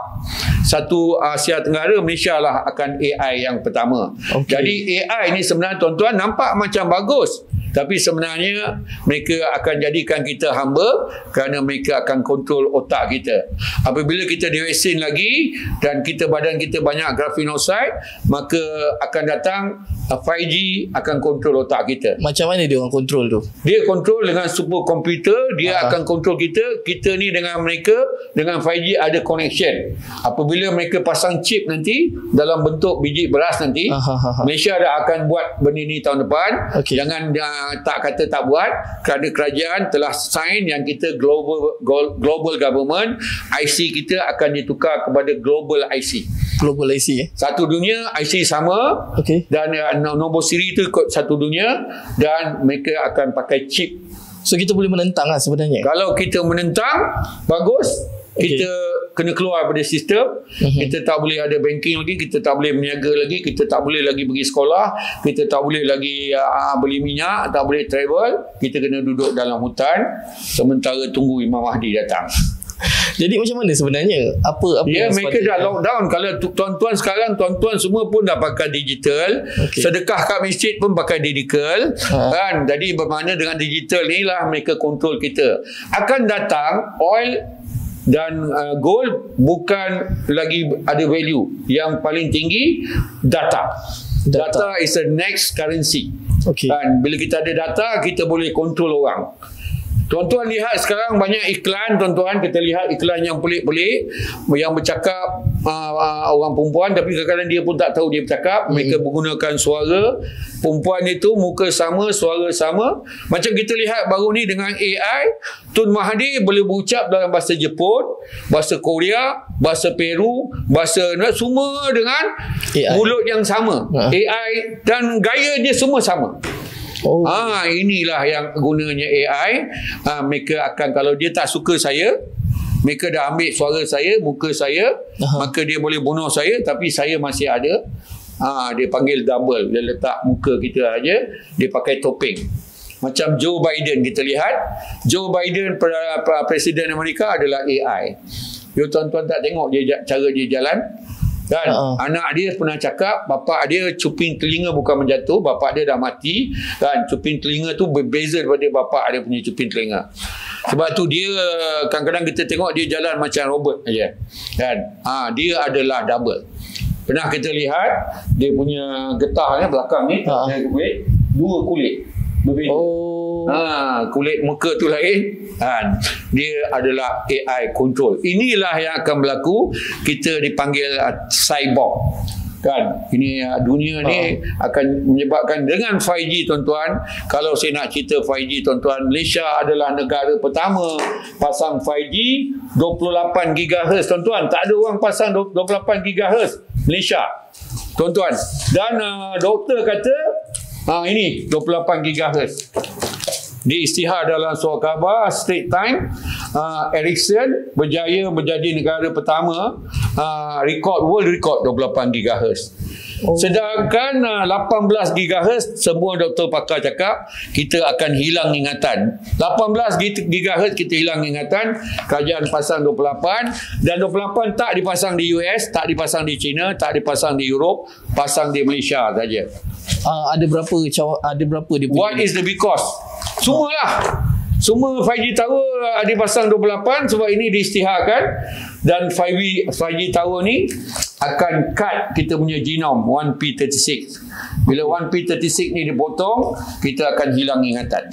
Satu Asia Tenggara, Malaysia lah akan AI yang pertama. Jadi AI ni sebenarnya, tuan-tuan, nampak macam bagus. Tapi sebenarnya mereka akan jadikan kita hamba kerana mereka akan kontrol otak kita. Apabila kita divaksin lagi dan badan kita banyak grafenosid, maka akan datang 5G akan kontrol otak kita. Macam mana dia orang kontrol tu? Dia kontrol dengan superkomputer. Dia akan kontrol kita. Kita ni dengan mereka, dengan 5G ada connection. Apabila mereka pasang chip nanti dalam bentuk biji beras nanti, Malaysia dah akan buat benda ni tahun depan. Jangan tak kata tak buat, kerana kerajaan telah sign yang kita global government. IC kita akan ditukar kepada global IC. Global IC satu dunia, IC sama. Dan nombor siri itu satu dunia. Dan mereka akan pakai chip. So kita boleh menentang lah sebenarnya. Kalau kita menentang, bagus. Kita kena keluar daripada sistem. Kita tak boleh ada banking lagi, kita tak boleh berniaga lagi, kita tak boleh lagi pergi sekolah, kita tak boleh lagi beli minyak, tak boleh travel. Kita kena duduk dalam hutan sementara tunggu Imam Mahdi datang. Jadi macam mana sebenarnya? Apa mereka dah lockdown. Kalau tuan-tuan sekarang, tuan-tuan semua pun dah pakai digital. Sedekah kat masjid pun pakai digital. Kan? Jadi bermakna dengan digital ni lah mereka kontrol kita. Akan datang oil dan gold bukan lagi ada value. Yang paling tinggi data is the next currency. Dan bila kita ada data, kita boleh kontrol orang. Tuan-tuan lihat sekarang banyak iklan, tuan-tuan. Kita lihat iklan yang pelik-pelik, yang bercakap orang perempuan, tapi kadang-kadang dia pun tak tahu dia bercakap. Mereka menggunakan suara perempuan itu, muka sama, suara sama. Macam kita lihat baru ni dengan AI, Tun Mahathir boleh berucap dalam bahasa Jepun, bahasa Korea, bahasa Peru, bahasa semua dengan AI. Mulut yang sama. AI dan gaya dia semua sama. Inilah yang gunanya AI. Mereka akan, kalau dia tak suka saya, mereka dah ambil suara saya, muka saya, maka dia boleh bunuh saya, tapi saya masih ada. Dia panggil double. Dia letak muka kita aja, dia pakai topeng. Macam Joe Biden, kita lihat Joe Biden, Presiden Amerika adalah AI. Tuan-tuan tak tengok dia cara dia jalan kan? Anak dia pernah cakap bapak dia cuping telinga bukan menjatuh, bapak dia dah mati kan. Cuping telinga tu berbeza daripada bapak dia punya cuping telinga. Sebab tu dia kadang-kadang kita tengok dia jalan macam robot aja kan. Dia adalah double. Pernah kita lihat dia punya getah ni belakang ni, dua kulit berbeza. Kulit muka tu lain kan. Dia adalah AI control. Inilah yang akan berlaku. Kita dipanggil cyborg kan. Ini dunia ni akan menyebabkan dengan 5G, tuan-tuan. Kalau saya nak cerita 5G, tuan-tuan, Malaysia adalah negara pertama pasang 5G 28 GHz, tuan-tuan. Tak ada orang pasang 28 GHz Malaysia, tuan-tuan. Dan doktor kata ini 28 GHz. Di Istihar dalam surat khabar Straits Times, Ericsson berjaya menjadi negara pertama world record 28 GHz. Sedangkan 18 GHz, semua doktor pakar cakap kita akan hilang ingatan. 18 GHz kita hilang ingatan. Kerajaan pasang 28, dan 28 tak dipasang di US, tak dipasang di China, tak dipasang di Europe, pasang di Malaysia saja. Ada berapa dia punya? What is the because? Semualah. Semua 5G tower dipasang 28 sebab ini diisytiharkan, dan 5G tower ni akan cut kita punya genom 1P36. Bila 1P36 ni dipotong, kita akan hilang ingatan.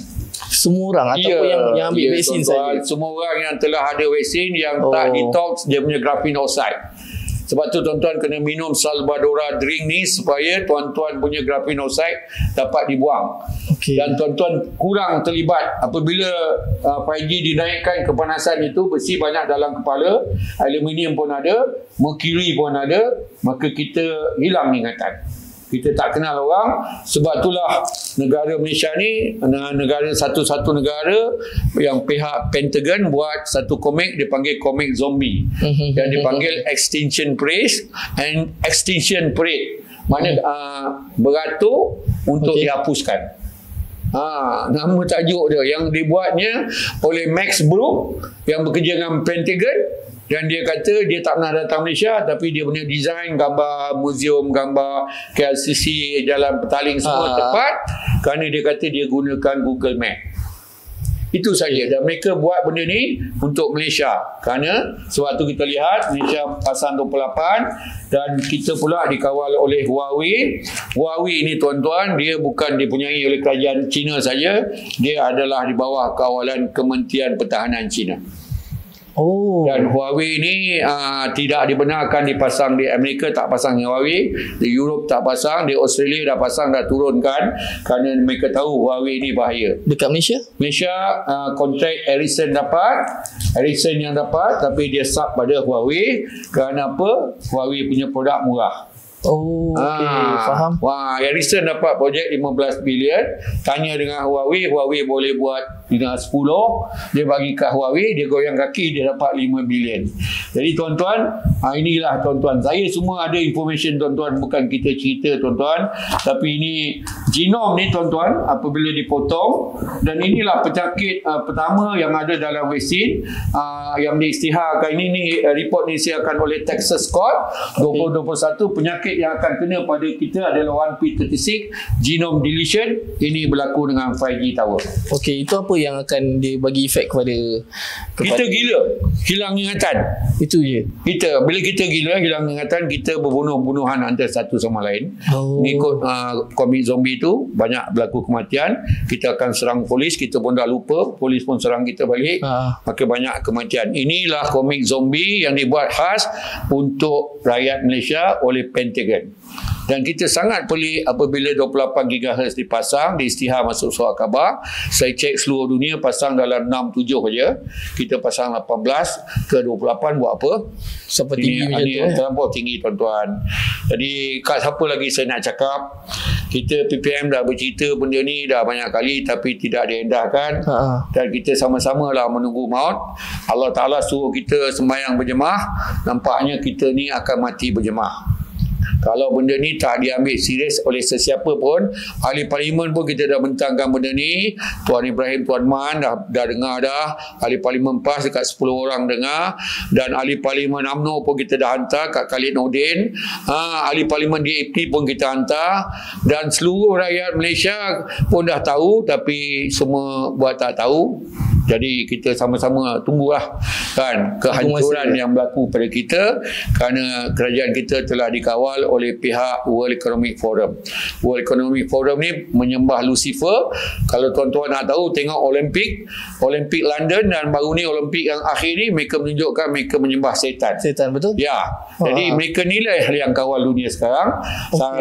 Semua orang ataupun yang ambil vaksin saja? Semua orang yang telah ada vaksin, yang tak detox dia punya graphene oxide. Sebab tu tuan-tuan kena minum Salvadora drink ni supaya tuan-tuan punya graphene oxide dapat dibuang. Dan tuan-tuan kurang terlibat apabila 5G dinaikkan kepanasan itu, besi banyak dalam kepala, aluminium pun ada, merkuri pun ada, maka kita hilang ingatan. Kita tak kenal orang. Sebab itulah negara Malaysia ni negara satu-satu negara yang pihak Pentagon buat satu komik, dia panggil komik zombie, yang dipanggil Extinction Parade and Extinction Parade. Mana beratur untuk dihapuskan. Nama tajuk dia yang dibuatnya oleh Max Brooks yang bekerja dengan Pentagon. Dan dia kata dia tak pernah datang Malaysia, tapi dia punya design gambar muzium, gambar KLCC, jalan petaling semua tepat, kerana dia kata dia gunakan Google Map. Itu saja. Dan mereka buat benda ni untuk Malaysia. Kerana sebab tu kita lihat Malaysia pasang 28, dan kita pula dikawal oleh Huawei. Huawei ni tuan-tuan, dia bukan dipunyai oleh kerajaan China saja, dia adalah di bawah kawalan Kementerian Pertahanan China. Dan Huawei ni tidak dibenarkan dipasang di Amerika, tak pasang Huawei, di Europe tak pasang, di Australia dah pasang, dah turunkan kerana mereka tahu Huawei ni bahaya. Dekat Malaysia? Malaysia kontrak Ericsson dapat, Ericsson yang dapat, tapi dia sub pada Huawei. Kerana apa? Huawei punya produk murah. Faham. Ericsson dapat projek 15 bilion. Tanya dengan Huawei, Huawei boleh buat dengan 10. Dia bagi kat Huawei, dia goyang kaki, dia dapat 5 bilion. Jadi tuan-tuan, inilah tuan-tuan, saya semua ada information tuan-tuan, bukan kita cerita tuan-tuan, tapi ini genom ni tuan-tuan apabila dipotong. Dan inilah penyakit pertama yang ada dalam vaksin yang diisytiharkan. Ini report ni disiarkan oleh Texas Court 2021. Penyakit yang akan kena pada kita adalah 1P36 genome deletion. Ini berlaku dengan 5G tower. Okey, itu apa yang akan dia bagi efek kepada kita gila, hilang ingatan. Itu je. Bila kita gila, hilang ingatan, kita berbunuh-bunuhan antara satu sama lain. Mengikut komik zombie itu itu banyak berlaku kematian, kita akan serang polis, kita pun dah lupa, polis pun serang kita balik, maka banyak kematian. Inilah komik zombie yang dibuat khas untuk rakyat Malaysia oleh Pentagon. Dan kita sangat pelik apabila 28 GHz dipasang di Isytihar masuk surat khabar. Saya cek seluruh dunia pasang dalam 6-7 saja. Kita pasang 18 ke 28 buat apa? Siapa tinggi macam tu? Terlampau tinggi tuan-tuan. Jadi kat siapa lagi saya nak cakap? Kita PPM dah bercerita benda ni dah banyak kali tapi tidak diendahkan. Dan kita sama-sama lah menunggu maut. Allah Ta'ala suruh kita sembahyang berjemaah. Nampaknya kita ni akan mati berjemaah. Kalau benda ni tak diambil serius oleh sesiapa pun, ahli parlimen pun kita dah bentangkan benda ni. Tuan Ibrahim, Tuan Man dah dengar dah. Ahli parlimen PAS dekat 10 orang dengar. Dan ahli parlimen UMNO pun kita dah hantar kat Khalid Nordin. Ahli parlimen DAP pun kita hantar. Dan seluruh rakyat Malaysia pun dah tahu tapi semua buat tak tahu. Jadi kita sama-sama tunggulah kan kehancuran yang berlaku pada kita kerana kerajaan kita telah dikawal oleh pihak World Economic Forum. World Economic Forum ni menyembah Lucifer. Kalau tuan-tuan nak tahu, tengok Olimpik London dan baru ni Olimpik yang akhir ni mereka menunjukkan mereka menyembah setan. Setan, betul? Ya. Jadi mereka nilai yang kawal dunia sekarang.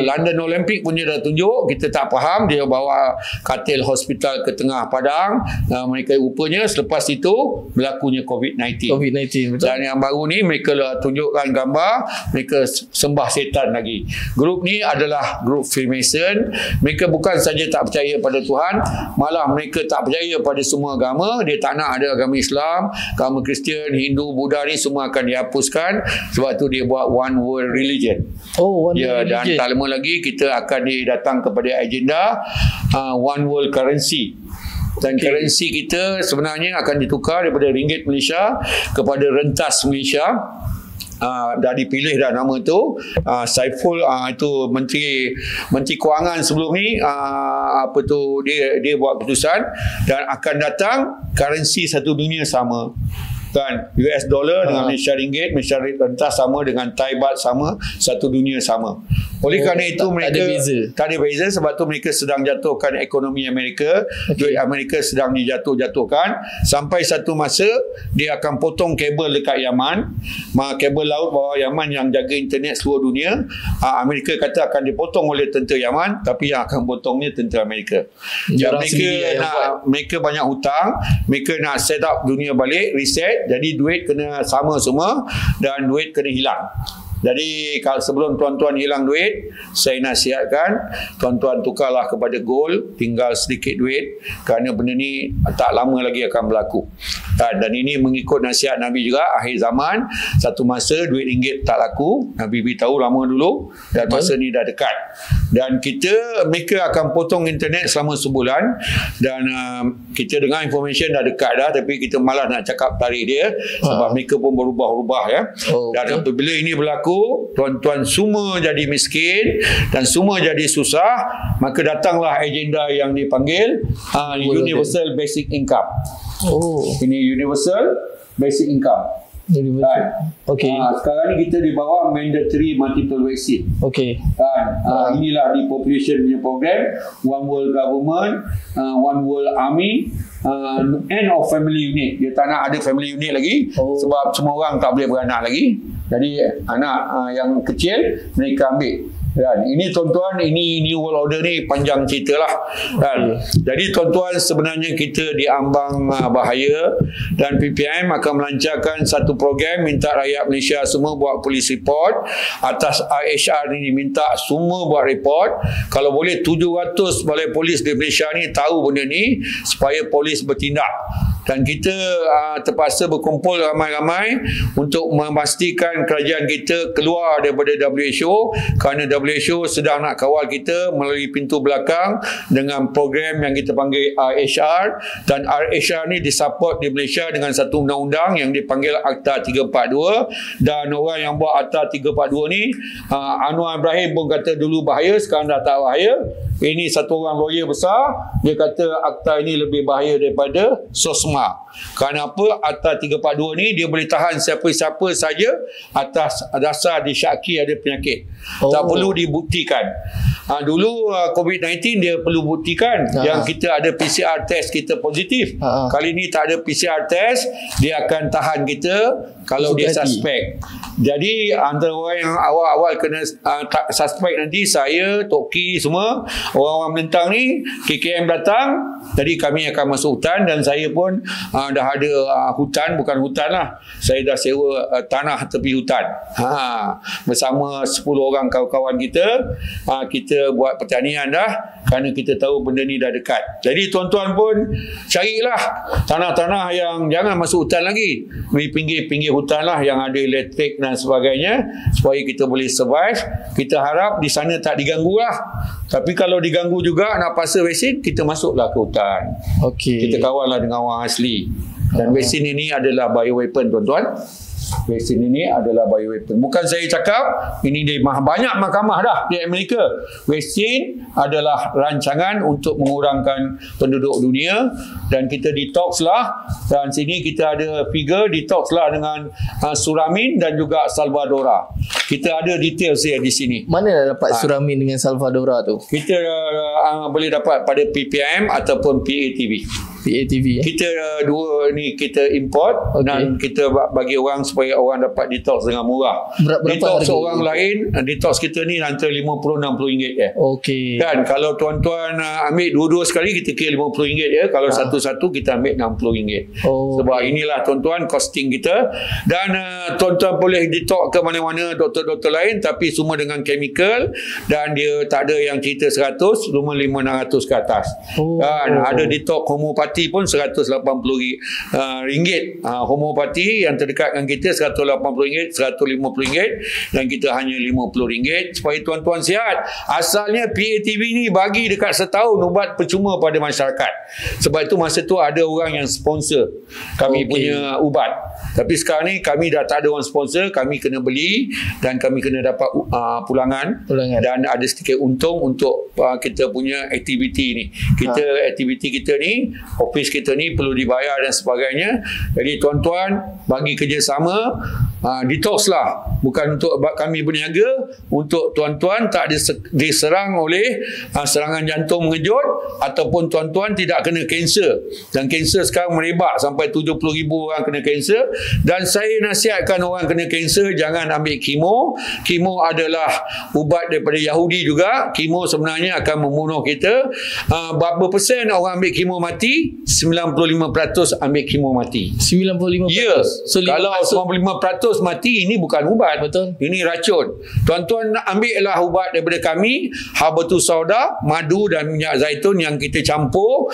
London Olimpik pun dia dah tunjuk, kita tak faham, dia bawa katil hospital ke tengah padang. Mereka rupanya selepas itu berlakunya COVID-19. Betul. Dan yang baru ni mereka tunjukkan gambar mereka sembah setan lagi. Grup ni adalah grup Freemason. Mereka bukan saja tak percaya pada Tuhan, malah mereka tak percaya pada semua agama. Dia tak nak ada agama Islam, agama Kristian, Hindu, Buddha ni semua akan dihapuskan. Sebab tu dia buat one world religion. One world religion. Dan tak lama lagi kita akan datang kepada agenda one world currency. Dan currency kita sebenarnya akan ditukar daripada ringgit Malaysia kepada rentas Malaysia. Dah dipilih dah nama tu. Saiful itu menteri kewangan sebelum ni dia buat keputusan dan akan datang currency satu dunia sama. Kan, US dollar dengan Malaysia ringgit, Malaysia rentas sama dengan Thai baht sama, satu dunia sama. Oleh kerana itu mereka tak ada beza sebab tu mereka sedang jatuhkan ekonomi Amerika. Duit Amerika sedang dijatuhkan sampai satu masa dia akan potong kabel dekat Yaman, kabel laut bawah Yaman yang jaga internet seluruh dunia. Amerika kata akan dipotong oleh tentera Yaman, tapi yang akan potongnya tentera Amerika. Mereka banyak hutang, mereka nak set up dunia balik, reset. Jadi duit kena sama semua dan duit kena hilang. Jadi kalau sebelum tuan-tuan hilang duit, saya nasihatkan tuan-tuan tukarlah kepada gold, tinggal sedikit duit kerana benda ni tak lama lagi akan berlaku. Dan ini mengikut nasihat Nabi juga, akhir zaman satu masa duit ringgit tak laku. Nabi beritahu lama dulu dan masa ni dah dekat. Dan mereka akan potong internet selama sebulan dan kita dengar information dah dekat dah, tapi kita malas nak cakap tarikh dia sebab mereka pun berubah-ubah ya. Dan apabila ini berlaku, tuan-tuan semua jadi miskin dan semua jadi susah, maka datanglah agenda yang dipanggil Universal Basic Income. Ini Universal Basic Income. Sekarang ni kita di bawah mandatory multiple vaccine. Inilah di population punya program, one world government, one world army, end of family unit. Dia tak nak ada family unit lagi sebab semua orang tak boleh beranak lagi. Jadi anak yang kecil mereka ambil. Dan ini tuan-tuan, ini New World Order ni panjang cerita lah. Jadi tuan-tuan, sebenarnya kita diambang bahaya dan PPM akan melancarkan satu program minta rakyat Malaysia semua buat police report atas IHR ni, minta semua buat report. Kalau boleh 700 balai polis di Malaysia ni tahu benda ni supaya polis bertindak. Dan kita terpaksa berkumpul ramai-ramai untuk memastikan kerajaan kita keluar daripada WHO kerana WHO sedang nak kawal kita melalui pintu belakang dengan program yang kita panggil RHR, dan RHR ni disupport di Malaysia dengan satu undang-undang yang dipanggil Akta 342. Dan orang yang buat Akta 342 ni, Anwar Ibrahim pun kata dulu bahaya, sekarang dah tak bahaya. Ini satu orang lawyer besar, dia kata akta ini lebih bahaya daripada SOSMA. Kenapa? Akta 342 ni dia boleh tahan siapa-siapa saja atas dasar disyaki ada penyakit. Tak perlu dibuktikan. Dulu COVID-19 dia perlu buktikan yang kita ada PCR test kita positif. Kali ni tak ada PCR test, dia akan tahan kita kalau dia suspek. Jadi antara orang yang awal-awal kena suspek nanti, saya, Toki semua, orang-orang melintang ni, KKM datang, jadi kami akan masuk hutan dan saya pun dah ada hutan, bukan hutan lah, saya dah sewa tanah tepi hutan bersama 10 orang kawan-kawan kita. Kita buat pertanian dah, kerana kita tahu benda ni dah dekat. Jadi tuan-tuan pun carilah tanah-tanah yang jangan masuk hutan lagi, di pinggir-pinggir hutan lah yang ada elektrik dan sebagainya, supaya kita boleh survive. Kita harap di sana tak diganggu lah. Tapi kalau diganggu juga nak paksa vaksin, kita masuklah ke hutan. Kita kawanlah dengan orang asli. Dan vaksin ini adalah bioweapon, tuan-tuan. Vaksin ini adalah bioweapon. Bukan saya cakap, ini di banyak mahkamah dah di Amerika. Vaksin adalah rancangan untuk mengurangkan penduduk dunia, dan kita detox lah. Dan sini kita ada figure detox lah dengan Suramin dan juga Salvadora. Kita ada detail saya di sini. Mana dapat Suramin dengan Salvadora tu? Kita boleh dapat pada PPM ataupun PATV. Kita dua ni kita import dan kita bagi orang supaya orang dapat detox dengan murah. Detox orang lain, detox kita ni antara RM50-60 je. Kan kalau tuan-tuan ambil dua-dua sekali, kita kira RM50 je. Kalau satu-satu kita ambil RM60. Sebab inilah tuan-tuan costing kita. Dan tuan-tuan boleh detox ke mana-mana doktor-doktor lain, tapi semua dengan chemical, dan dia tak ada yang cerita 100, cuma 500-600 ke atas. Kan ada detox homopati pun RM180. Homopati yang terdekat dengan kita RM180, RM150, dan kita hanya RM50 supaya tuan-tuan sihat. Asalnya PATV ni bagi dekat setahun ubat percuma pada masyarakat. Sebab itu masa tu ada orang yang sponsor kami punya ubat. Tapi sekarang ni kami dah tak ada orang sponsor, kami kena beli dan kami kena dapat pulangan dan ada sedikit untung untuk kita punya aktiviti ni. Aktiviti kita ni, office kita ni perlu dibayar dan sebagainya. Jadi tuan-tuan bagi kerjasama, detox lah, bukan untuk kami berniaga, untuk tuan-tuan tak diserang oleh serangan jantung mengejut, ataupun tuan-tuan tidak kena kanser. Dan kanser sekarang merebak sampai 70,000 orang kena kanser. Dan saya nasihatkan orang kena kanser jangan ambil kemo. Kemo adalah ubat daripada Yahudi juga. Kemo sebenarnya akan membunuh kita. Berapa persen orang ambil kemo mati? 95% ambil kemo mati. 95%? Ya. Kalau 95% mati, ini bukan ubat. Betul. Ini racun. Tuan-tuan ambillah ubat daripada kami, Habatus Sauda, madu dan minyak zaitun yang kita campur.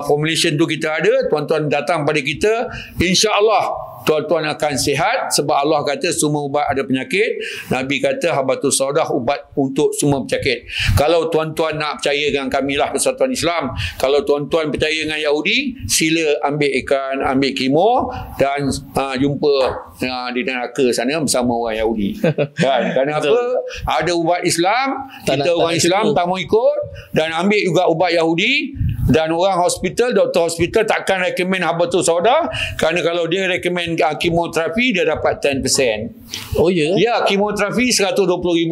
Formulation tu kita ada. Tuan-tuan datang pada kita, insya-Allah tuan-tuan akan sihat, sebab Allah kata semua ubat ada penyakit. Nabi kata Habatus Sauda ubat untuk semua penyakit. Kalau tuan-tuan nak percaya dengan kami lah, Persatuan Islam. Kalau tuan-tuan percaya dengan Yahudi, sila ambil ikan, ambil kemo dan jumpa di neraka sana bersama orang Yahudi. Kan? Kenapa? Ada ubat Islam, kita orang Islam tak mau ikut, dan ambil juga ubat Yahudi. Dan orang hospital, doktor hospital takkan recommend Habatus Sauda, kerana kalau dia recommend kemoterapi, dia dapat 10%. Oh ya? Ya, kemoterapi RM120,000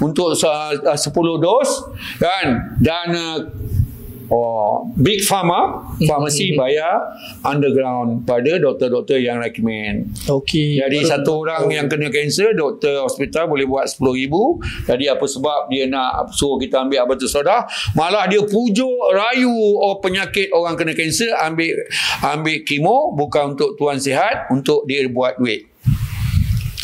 untuk 10 dos kan. Dan Big Pharma Farmasi bayar underground pada doktor-doktor yang recommend. Jadi satu orang yang kena kanser, doktor hospital boleh buat RM10,000. Jadi apa sebab dia nak suruh kita ambil Habatus Sauda? Malah dia pujuk rayu penyakit orang kena kanser ambil kemo, bukan untuk tuan sihat, untuk dia buat duit.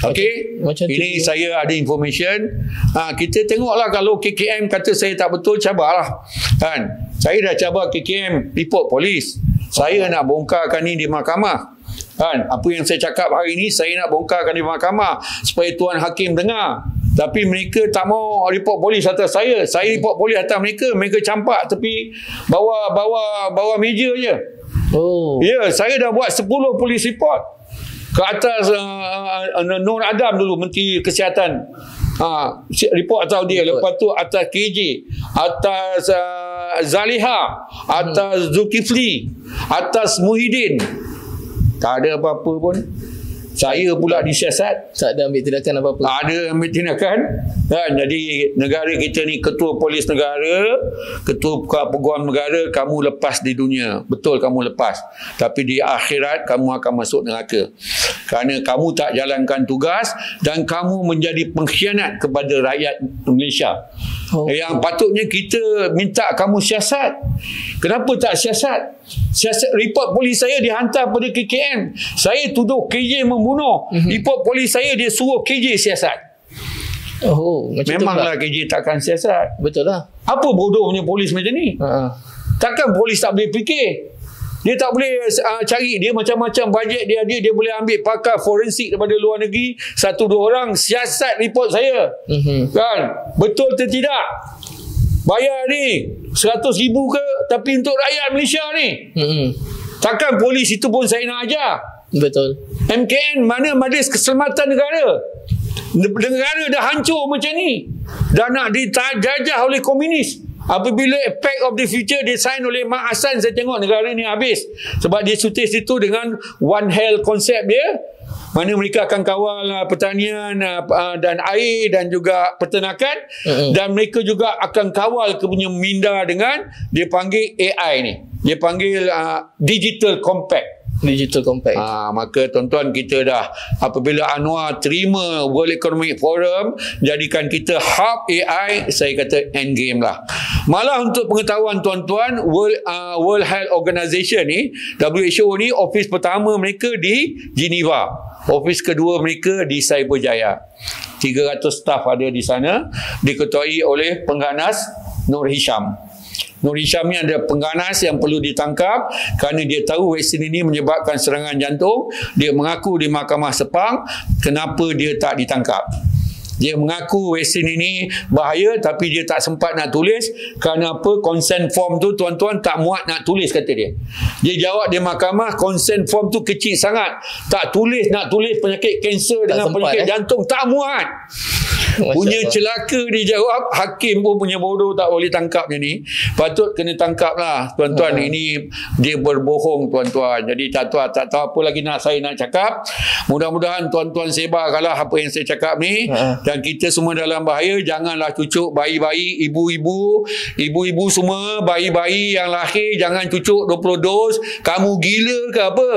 Ini saya ada information. Kita tengoklah, kalau KKM kata saya tak betul, cabarlah kan. Saya dah cabar KKM, report polis. Saya nak bongkarkan ni di mahkamah kan. Apa yang saya cakap hari ni, saya nak bongkarkan di mahkamah supaya tuan hakim dengar. Tapi mereka tak mau report polis atas saya. Saya report polis atas mereka. Mereka campak tepi bawah meja je. Ya, saya dah buat 10 polis report ke atas Nur Adam dulu, Menteri Kesihatan report atas dia. Lepas tu atas KJ, atas Zaliha, atas Zulkifli, atas Muhyiddin. Tak ada apa-apa pun. Saya pula disiasat. Tak ada ambil tindakan apa-apa. Ada ambil tindakan kan. Jadi negara kita ni, ketua polis negara, ketua peguam negara, kamu lepas di dunia. Betul, kamu lepas. Tapi di akhirat kamu akan masuk neraka. Kerana kamu tak jalankan tugas dan kamu menjadi pengkhianat kepada rakyat Malaysia. Yang patutnya kita minta kamu siasat. Kenapa tak siasat? Siasat, report polis saya dihantar pada KKM. Saya tuduh KJ membunuh. Report polis saya dia suruh KJ siasat. Memanglah KJ takkan siasat. Betul lah. Apa bodohnya polis macam ni? Takkan polis tak boleh fikir? Dia tak boleh cari, dia macam-macam bajet dia ada, dia boleh ambil pakar forensik daripada luar negeri, 1-2 orang siasat report saya. Kan? Betul atau tidak? Bayar ni 100,000 ke, tapi untuk rakyat Malaysia ni. Takkan polis itu pun saya nak ajar. Betul. MKN mana Majlis Keselamatan Negara? Negara dah hancur macam ni, dah nak dijajah oleh komunis. Apabila Pact of the Future disign oleh Mak Hassan, saya tengok negara ni habis. Sebab dia cuti situ dengan One Health konsep dia, mana mereka akan kawal pertanian dan air dan juga peternakan. Dan mereka juga akan kawal kepunya minda dengan, dia panggil AI ni, dia panggil Digital Compact. Digital Compact. Maka tuan-tuan, kita dah, apabila Anwar terima World Economic Forum, jadikan kita hub AI, saya kata end game lah. Malah untuk pengetahuan tuan-tuan, World Health Organization ni, WHO ni, office pertama mereka di Geneva, office kedua mereka di Cyberjaya. 300 staff ada di sana, diketuai oleh pengganas Nur Hisham. Nur Hisham ni ada pengganas yang perlu ditangkap kerana dia tahu vaksin ini menyebabkan serangan jantung. Dia mengaku di Mahkamah Sepang, kenapa dia tak ditangkap. Dia mengaku vaksin ini bahaya, tapi dia tak sempat nak tulis. Kerana apa? Consent form tu tuan-tuan tak muat nak tulis, kata dia. Dia jawab di mahkamah, consent form tu kecil sangat. Tak tulis, nak tulis penyakit kanser dengan penyakit jantung, tak muat. Punya celaka dia jawab. Hakim pun punya bodoh, tak boleh tangkap dia ni. Patut kena tangkap lah tuan-tuan. Ini dia berbohong tuan-tuan. Jadi tak tahu apa lagi saya nak cakap. Mudah-mudahan tuan-tuan sebarkanlah apa yang saya cakap ni. Dan kita semua dalam bahaya. Janganlah cucuk bayi-bayi, ibu-ibu semua, bayi-bayi yang lahir jangan cucuk 20 dos. Kamu gila ke apa?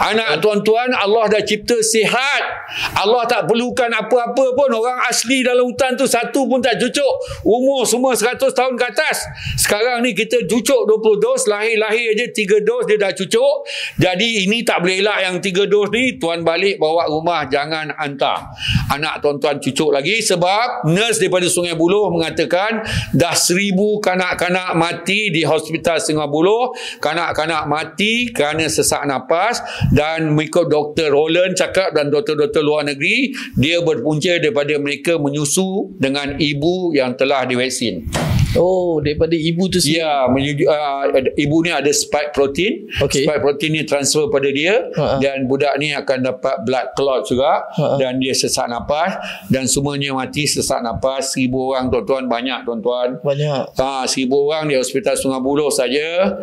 Anak tuan-tuan Allah dah cipta sihat. Allah tak perlukan apa-apa pun. Orang asli dalam hutan tu satu pun tak cucuk. Umur semua 100 tahun ke atas. Sekarang ni kita cucuk 20 dos. Lahir-lahir je 3 dos dia dah cucuk. Jadi ini tak boleh elak yang 3 dos ni. Tuan balik bawa rumah, jangan hantar anak tuan-tuan cucuk lagi. Sebab nurse daripada Sungai Buloh mengatakan dah 1,000 kanak-kanak mati di hospital Sungai Buloh. Kanak-kanak mati kerana sesak nafas. Dan mengikut Dr. Roland cakap dan doktor-doktor luar negeri, dia berpunca daripada mereka menyusu dengan ibu yang telah divaksin. Oh, daripada ibu tu sendiri. Ya, ibu ni ada spike protein. Spike protein ni transfer pada dia. Dan budak ni akan dapat blood clot juga. Dan dia sesak nafas. Dan semuanya mati sesak nafas. 1,000 orang tuan-tuan. Banyak tuan-tuan. Banyak. 1,000 orang di Hospital Sungai Buloh saja.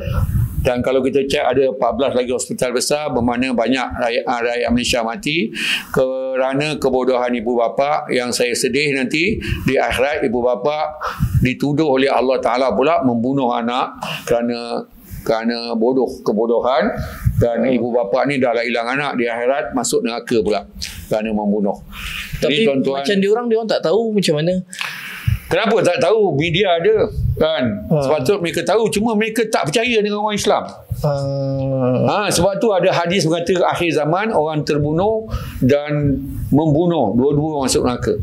Dan kalau kita cek ada 14 lagi hospital besar, bermakna banyak rakyat Malaysia mati kerana kebodohan ibu bapa. Yang saya sedih nanti di akhirat ibu bapa dituduh oleh Allah Ta'ala pula membunuh anak kerana kebodohan. Dan ibu bapa ni dah hilang anak, di akhirat masuk neraka pula kerana membunuh. Tapi tuan-tuan, macam diorang tak tahu macam mana. Kenapa tak tahu? Media ada kan. Sepatutnya mereka tahu, cuma mereka tak percaya dengan orang Islam. Sebab tu ada hadis berkata akhir zaman orang terbunuh dan membunuh dua-dua masuk neraka.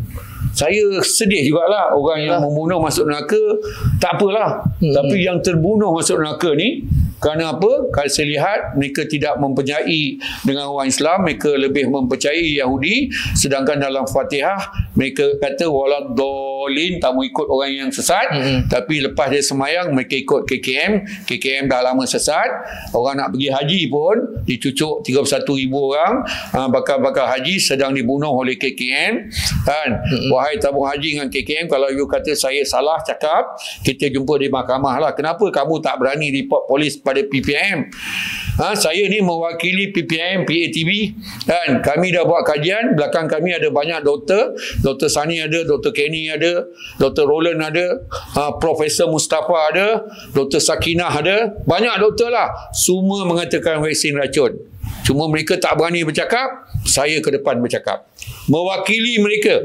Saya sedih jugalah orang yang membunuh masuk neraka, tak apalah. Tapi yang terbunuh masuk neraka ni kerana apa? Kalau saya lihat mereka tidak mempercayai dengan orang Islam, mereka lebih mempercayai Yahudi. Sedangkan dalam Fatihah mereka kata waladhdallin, tak mau ikut orang yang sesat. Tapi lepas dia semayang, mereka ikut KKM dah lama sesat. Orang nak pergi haji pun dicucuk 31,000 orang, bakal haji sedang dibunuh oleh KKM kan. Wahai tabung haji dengan KKM, kalau you kata saya salah cakap, kita jumpa di mahkamah lah. Kenapa kamu tak berani report polis pada PPM? Saya ni mewakili PPM PATB kan. Kami dah buat kajian, belakang kami ada banyak doktor. Dr. Sani ada, Dr. Kenny ada, Dr. Roland ada, Profesor Mustafa ada, Dr. Sakinah ada, banyak doktor lah. Semua mengatakan vaksin racun. Cuma mereka tak berani bercakap, saya ke depan bercakap. Mewakili mereka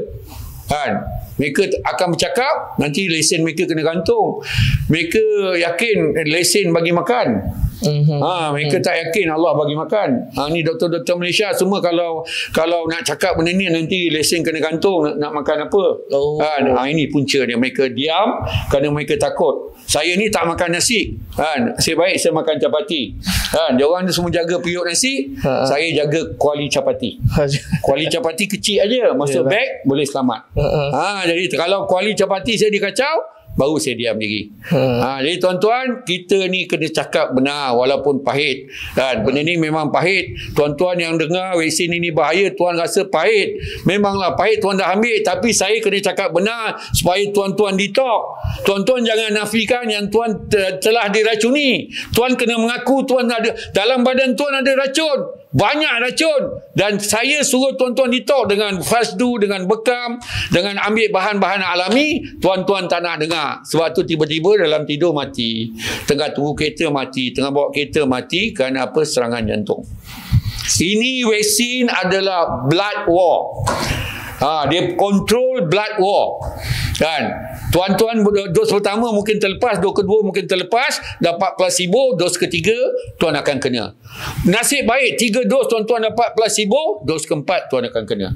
kan. Mereka akan bercakap, nanti lesen mereka kena gantung. Mereka yakin lesen bagi makan. Mereka tak yakin Allah bagi makan. Ni doktor-doktor Malaysia semua kalau nak cakap benda ni nanti lesen kena gantung, nak makan apa. Ini punca dia. Mereka diam kerana mereka takut. Saya ni tak makan nasi kan. Nasib baik saya makan capati kan. Diorang semua jaga periuk nasi, saya jaga kuali capati. Kuali capati kecil aja, masuk beg boleh selamat. Jadi kalau kuali capati saya dikacau, baru saya diam diri. Jadi tuan-tuan, kita ni kena cakap benar walaupun pahit. Dan benda ni memang pahit. Tuan-tuan yang dengar vaksin ini bahaya, tuan rasa pahit. Memanglah pahit, tuan dah ambil. Tapi saya kena cakap benar supaya tuan-tuan ditalk. Tuan-tuan jangan nafikan yang tuan telah diracuni. Tuan kena mengaku tuan ada, dalam badan tuan ada racun. Banyak racun. Dan saya suruh tuan-tuan ditalk dengan fasdu, dengan bekam, dengan ambil bahan-bahan alami. Tuan-tuan tak nak dengar. Sebab tu tiba-tiba dalam tidur mati. Tengah tunggu kereta mati. Tengah bawa kereta mati kerana apa? Serangan jantung. Ini vaksin adalah blood war. Dia control blood war kan. Tuan-tuan dos pertama mungkin terlepas, dos kedua mungkin terlepas, dapat placebo, dos ketiga tuan akan kena. Nasib baik 3 dos tuan-tuan dapat placebo, dos keempat tuan akan kena.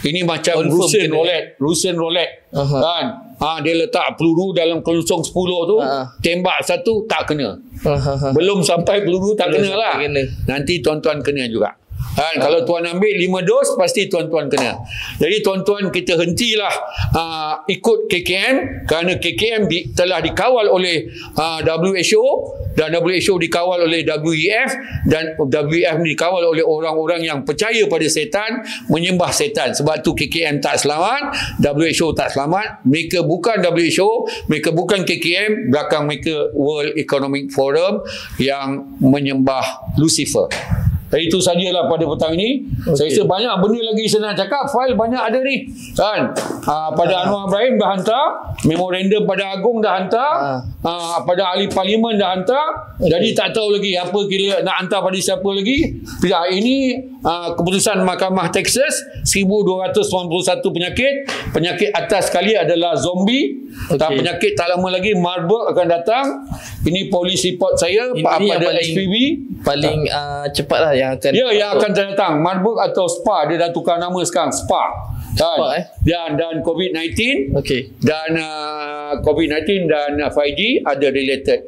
Ini macam Russian roulette kan. Dia letak peluru dalam kelusung 10 tu, tembak satu tak kena. Belum sampai peluru tak kena lah. Nanti tuan-tuan kena juga. Kalau tuan ambil 5 dos, pasti tuan-tuan kena. Jadi tuan-tuan, kita hentilah ikut KKM kerana KKM telah dikawal oleh WHO dan WHO dikawal oleh WEF dan WEF dikawal oleh orang-orang yang percaya pada setan, menyembah setan. Sebab tu KKM tak selamat, WHO tak selamat. Mereka bukan WHO, mereka bukan KKM, belakang mereka World Economic Forum yang menyembah Lucifer. Itu sajalah pada petang ini. Saya rasa banyak benda lagi saya nak cakap. Fail banyak ada ni kan. Pada Anwar Ibrahim dah hantar, memorandum pada Agong dah hantar, pada ahli parlimen dah hantar. Jadi tak tahu lagi apa kira nak hantar pada siapa lagi. Ini keputusan Mahkamah Texas, 1291 penyakit atas sekali adalah zombie. Penyakit tak lama lagi Marburg akan datang. Ini polis report saya pada SPB paling cepat lah yang akan yang akan datang. Marburg atau SPA, dia dah tukar nama sekarang, SPA kan? Dan COVID-19 dan COVID-19 dan 5G ada related.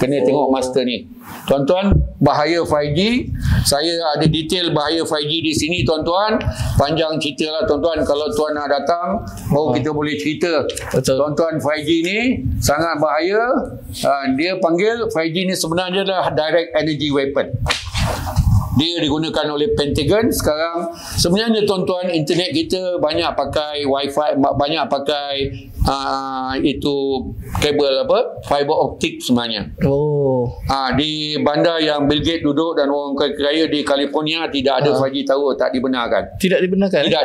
Kena tengok master ni. Tuan-tuan, bahaya 5G. Saya ada detail bahaya 5G di sini tuan-tuan. Panjang cerita lah tuan-tuan. Kalau tuan nak datang, baru kita boleh cerita. Tuan-tuan, 5G ni sangat bahaya. Dia panggil 5G ni sebenarnya adalah direct energy weapon. Dia digunakan oleh Pentagon sekarang. Sebenarnya tuan-tuan, internet kita banyak pakai wifi, banyak pakai itu kabel fiber optik sebenarnya. Di bandar yang Bill Gates duduk dan orang kaya di California tidak ada 5G tower, tak dibenarkan. Tidak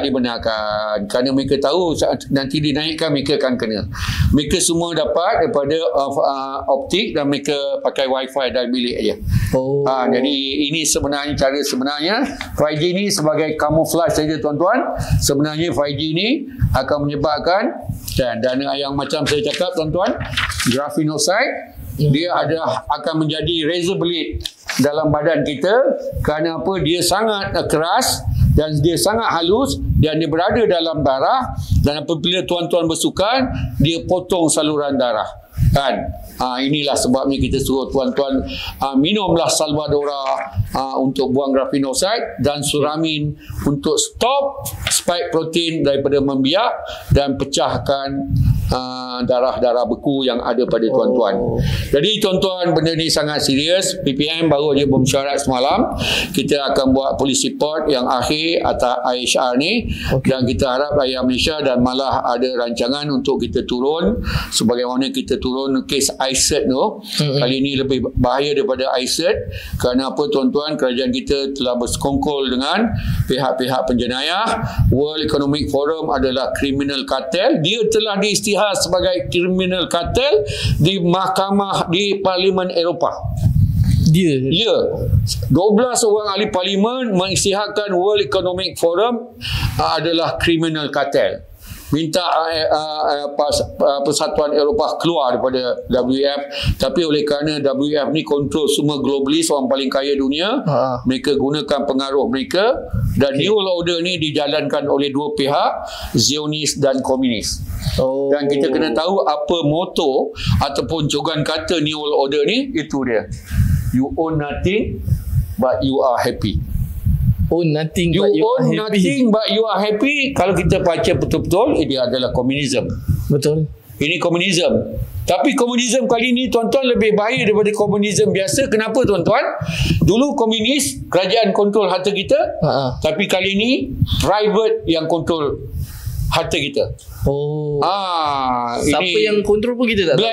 dibenarkan kerana mereka tahu nanti dinaikkan mereka akan kena. Mereka semua dapat daripada optik dan mereka pakai wifi dalam bilik aja. Jadi ini sebenarnya cara sebenarnya 5G ni sebagai camouflage saja tuan-tuan. Sebenarnya 5G ni akan menyebabkan dan yang macam saya cakap tuan-tuan, graphenocyte dia akan menjadi razor blade dalam badan kita kerana apa? Dia sangat keras dan dia sangat halus dan dia berada dalam darah, dan apabila tuan-tuan bersukan dia potong saluran darah. kan. Inilah sebabnya kita suruh tuan-tuan minumlah salvadora untuk buang grafenosid dan suramin untuk stop spike protein daripada membiak dan pecahkan darah-darah beku yang ada pada tuan-tuan. Jadi tuan-tuan, benda ni sangat serius. PPM baru je bersyarat semalam. Kita akan buat police report yang akhir atas IHR ni, dan kita harap rakyat Malaysia, dan malah ada rancangan untuk kita turun sebagaimana kita turun kes ICED tu. Kali ni lebih bahaya daripada ICED. Kerana apa tuan-tuan? Kerajaan kita telah bersekongkol dengan pihak-pihak penjenayah. World Economic Forum adalah criminal cartel. Dia telah diisytihar sebagai criminal cartel di mahkamah di Parlimen Eropah. Ya, 12 orang ahli parlimen mengisytiharkan World Economic Forum adalah criminal cartel. Minta Persatuan Eropah keluar daripada WEF, tapi oleh kerana WEF ni kontrol semua globalis, orang paling kaya dunia, mereka gunakan pengaruh mereka, dan New World Order ni dijalankan oleh dua pihak, Zionis dan komunis. Dan kita kena tahu apa moto ataupun jogan kata New World Order ni. Itu dia, you own nothing but you are happy. Own nothing you but you own are happy. Nothing but you are happy. Kalau kita baca betul-betul, dia adalah komunisme. Betul. Ini komunisme. Tapi komunisme kali ni tuan-tuan lebih bahaya daripada komunisme biasa. Kenapa tuan-tuan? Dulu komunis, kerajaan kontrol harta kita. Tapi kali ni private yang kontrol harta kita. Siapa ini yang kontrol pun kita tak tahu.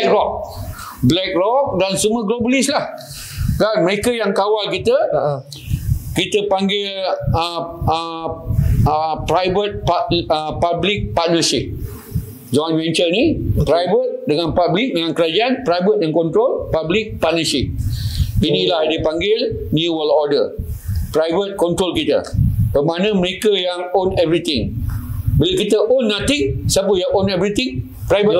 BlackRock dan semua globalis lah. Kan, mereka yang kawal kita. Kita panggil private public partnership. Joint venture ni private dengan public, dengan kerajaan, private dengan control, public partnership. Inilah dia panggil New World Order. Private control kita. Bermakna mereka yang own everything. Bila kita own nothing, siapa yang own everything? Private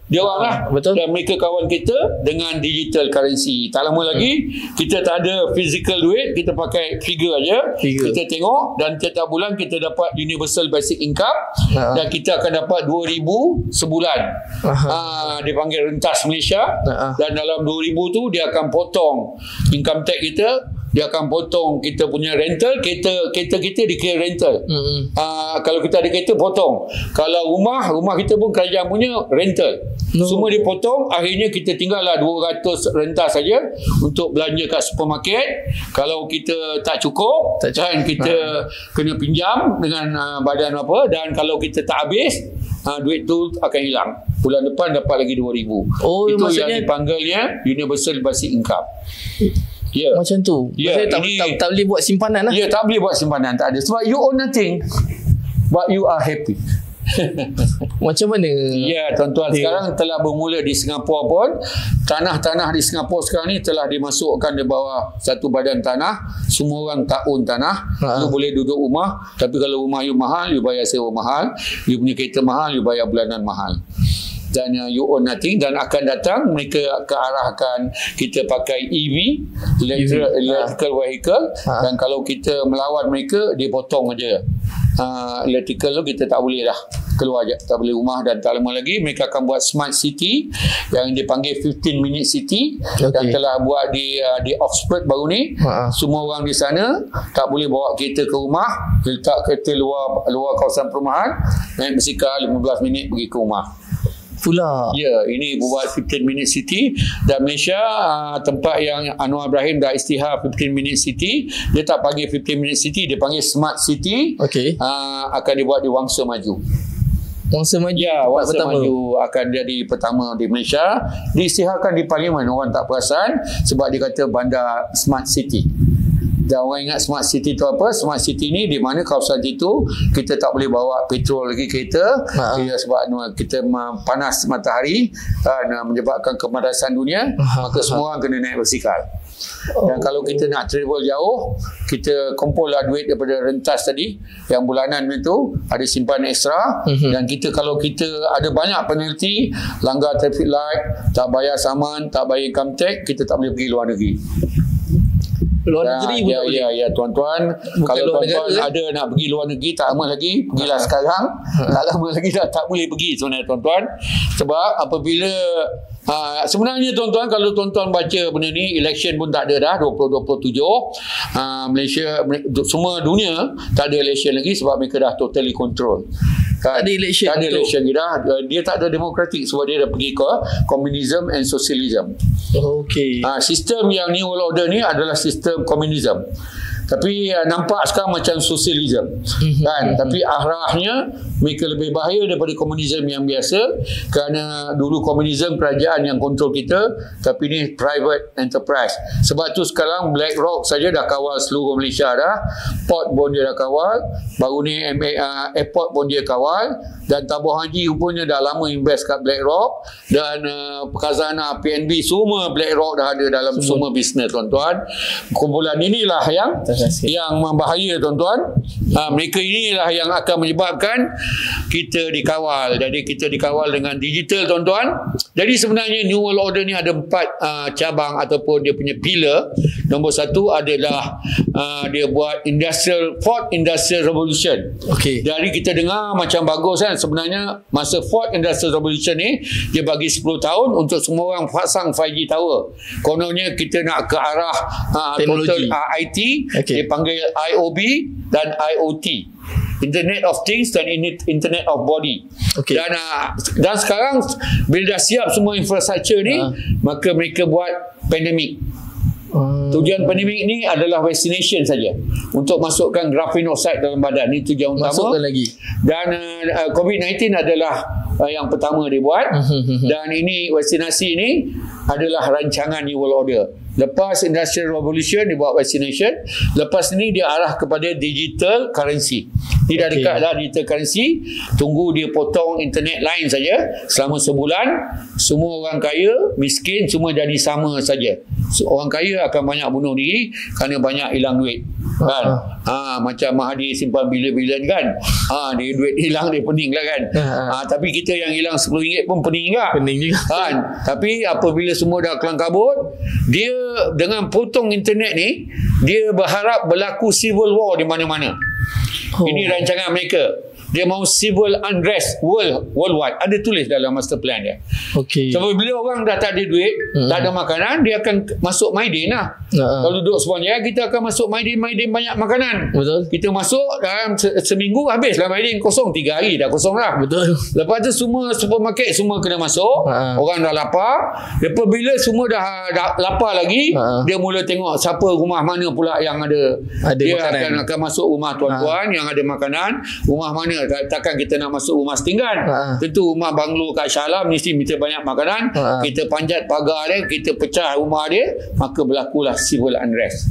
dia orang lah. Betul. Dan mereka kawan kita dengan digital currency. Tak lama lagi kita tak ada physical duit, kita pakai figure aja. Kita tengok, dan setiap bulan kita dapat universal basic income, dan kita akan dapat 2,000 sebulan. Dia panggil rentas Malaysia. Dan dalam 2,000 tu dia akan potong income tax kita. Dia akan potong kita punya rental. Kereta kita dikira rental. Kalau kita ada kereta, potong. Kalau rumah kita pun kerajaan punya rental. Semua dipotong. Akhirnya kita tinggal lah 200 rentas saja untuk belanja kat supermarket. Kalau kita tak cukup, kan, kita kena pinjam dengan badan apa. Dan kalau kita tak habis, duit tu akan hilang. Bulan depan dapat lagi 2,000. Itu yang dipanggilnya universal basic income. Macam tu. Maksudnya tak boleh buat simpanan lah. Tak boleh buat simpanan. Tak ada. Sebab you own nothing but you are happy. Macam mana? Tuan-tuan, sekarang telah bermula di Singapura pun. Tanah-tanah di Singapura sekarang ni telah dimasukkan di bawah satu badan tanah. Semua orang tak own tanah. You boleh duduk rumah, tapi kalau rumah you mahal, you bayar sewa mahal. You punya kereta mahal, you bayar bulanan mahal. Dan you own nothing. Dan akan datang mereka akan arahkan kita pakai EV, electrical vehicle. Dan kalau kita melawan mereka, dia potong aja. Electrical tu kita tak boleh dah keluar je, tak boleh rumah. Dan tak lama lagi mereka akan buat smart city yang dipanggil 15 minute city. Dan telah buat di Oxford baru ni. Semua orang di sana tak boleh bawa kereta ke rumah, letak kereta luar kawasan perumahan, naik basikal 15 minit pergi ke rumah pula. Ini buat 15 minute city. Dan Malaysia, tempat yang Anwar Ibrahim dah isytihar 15 minute city, dia tak panggil 15 minute city, dia panggil smart city. Akan dibuat di Wangsa Maju. Wangsa Maju? Wangsa Maju akan jadi pertama di Malaysia. Diisytiharkan di Parlimen. Orang tak perasan sebab dia kata bandar smart city. Dan orang ingat smart city tu apa? Smart city ni di mana kawasan itu kita tak boleh bawa petrol lagi kereta. Sebab kita panas matahari menyebabkan kemadasan dunia. Maka semua orang kena naik basikal. Dan kalau kita nak travel jauh, kita kumpul lah duit daripada rentas tadi yang bulanan itu, ada simpanan ekstra. Dan kalau kita ada banyak penalti, langgar traffic light, tak bayar saman, tak bayar income tax, kita tak boleh pergi luar negeri. Luar negeri pun tak boleh. Ya tuan-tuan, kalau luar tuan-tuan negara. ada nak pergi luar negeri, tak lama lagi pergilah sekarang. Tak lama lagi dah tak boleh pergi sebenarnya tuan-tuan. Sebab apabila sebenarnya tuan-tuan, kalau tuan-tuan baca benda ni, election pun tak ada dah 2027. Malaysia, semua dunia tak ada election lagi sebab mereka dah totally control. Tak ada election. Tak ada election lagi dah. Dia tak ada demokratik sebab dia dah pergi ke communism and socialism. Okey. Sistem yang New World Order ni adalah sistem komunism. Tapi nampak sekarang macam sosialism kan, tapi arahnya mereka lebih bahaya daripada komunisme yang biasa, kerana dulu komunisme kerajaan yang kontrol kita, tapi ni private enterprise. Sebab tu sekarang BlackRock saja dah kawal seluruh Malaysia dah, port pun dia dah kawal, baru ni airport pun dia kawal, dan tabung haji rupanya dah lama invest kat BlackRock, dan khazanah PNB semua BlackRock dah ada dalam semua bisnes tuan-tuan. Kumpulan inilah yang membahaya tuan-tuan. Mereka inilah yang akan menyebabkan kita dikawal. Jadi kita dikawal dengan digital tuan-tuan. Jadi sebenarnya New World Order ni ada 4 cabang ataupun dia punya pillar. Nombor 1 adalah dia buat Fourth Industrial Revolution. Okey. Dari kita dengar macam bagus kan, sebenarnya masa Fourth Industrial Revolution ni dia bagi 10 tahun untuk semua orang pasang 5G tower. Kononnya kita nak ke arah teknologi total IT. Dia panggil IOB dan IoT, Internet of Things dan Internet of Body. Dan sekarang bila dah siap semua infrastruktur ni, maka mereka buat pandemik. Tujuan pandemik ni adalah vaccination saja, untuk masukkan graphene dalam badan. Ini tujuan utama. Masukkan lagi. Dan COVID-19 adalah yang pertama dia buat. Dan ini vaksinasi ni adalah rancangan New World Order. Lepas Industrial Revolution dia buat vaccination, lepas ni dia arah kepada digital currency. Dia dah dekat dah digital currency, tunggu dia potong internet line saja selama sebulan, semua orang kaya, miskin semua jadi sama saja. Orang kaya akan banyak bunuh diri kerana banyak hilang duit kan. Macam Mahathir simpan bilion kan, dia duit hilang, dia pening lah kan. Tapi kita yang hilang RM10 pun pening juga kan. Tapi apabila semua dah kelang kabut, dia dengan potong internet ni, dia berharap berlaku civil war di mana-mana. Ini rancangan mereka. Dia mahu civil unrest worldwide. Ada tulis dalam master plan dia. Sebab bila orang dah tak ada duit, tak ada makanan, dia akan masuk Maidin lah. Kalau duduk semuanya, kita akan masuk Maidin banyak makanan. Betul. Kita masuk dalam seminggu, habislah Maidin kosong. 3 hari dah kosong lah. Betul. Lepas tu semua supermarket semua kena masuk. Orang dah lapar. Lepas bila semua dah lapar lagi, dia mula tengok siapa rumah mana pula yang ada dia makanan. akan masuk rumah tuan-tuan yang ada makanan. Rumah mana, takkan kita nak masuk rumah setinggan. Tentu rumah banglo kat Shah Alam mesti minta banyak makanan. Kita panjat pagar dia, kita pecah rumah dia, maka berlakulah civil unrest.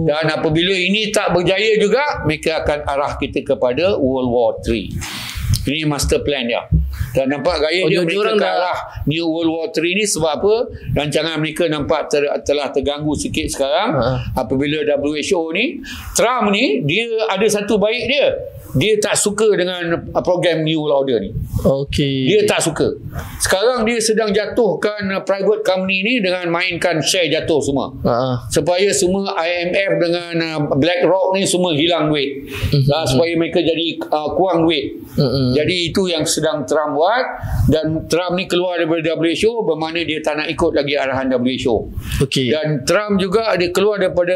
Dan apabila ini tak berjaya juga, mereka akan arah kita kepada World War 3. Ini master plan dia. Dan nampak gaya dia mereka ke arah New World War 3 ni sebab apa? Rancangan mereka nampak telah terganggu sikit sekarang. Apabila WHO ni, Trump ni, dia ada satu baik dia. Dia tak suka dengan program New World Order ni. Dia tak suka. Sekarang dia sedang jatuhkan private company ni dengan mainkan share jatuh semua. Supaya semua IMF dengan BlackRock ni semua hilang duit. Supaya mereka jadi kurang duit. Jadi itu yang sedang Trump buat. Dan Trump ni keluar daripada WHO, bermakna dia tak nak ikut lagi arahan WHO. Dan Trump juga dia keluar daripada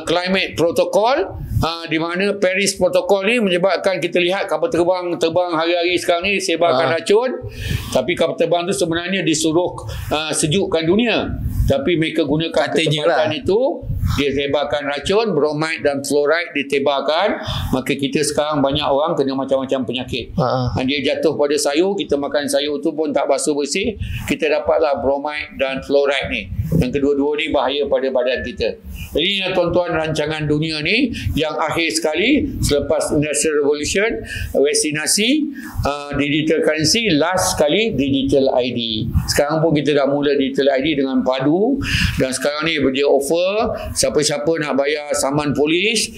climate protocol, di mana Paris protocol ni menyebabkan kita lihat kapal terbang hari-hari sekarang ni sebarkan racun. Tapi kapal terbang tu sebenarnya disuruh sejukkan dunia, tapi mereka gunakan kesempatan itu, dia sebarkan racun, bromide dan fluoride ditebarkan. Maka kita sekarang banyak orang kena macam-macam penyakit. Dia jatuh pada sayur, kita makan sayur tu pun tak basuh bersih, kita dapatlah bromide dan fluoride ni. Yang kedua-dua ni bahaya pada badan kita. Jadi tuan-tuan, rancangan dunia ni yang akhir sekali selepas Industrial Revolution, vaksinasi, digital currency, last sekali digital ID. Sekarang pun kita dah mula digital ID dengan padu. Dan sekarang ni dia offer siapa-siapa nak bayar saman polis,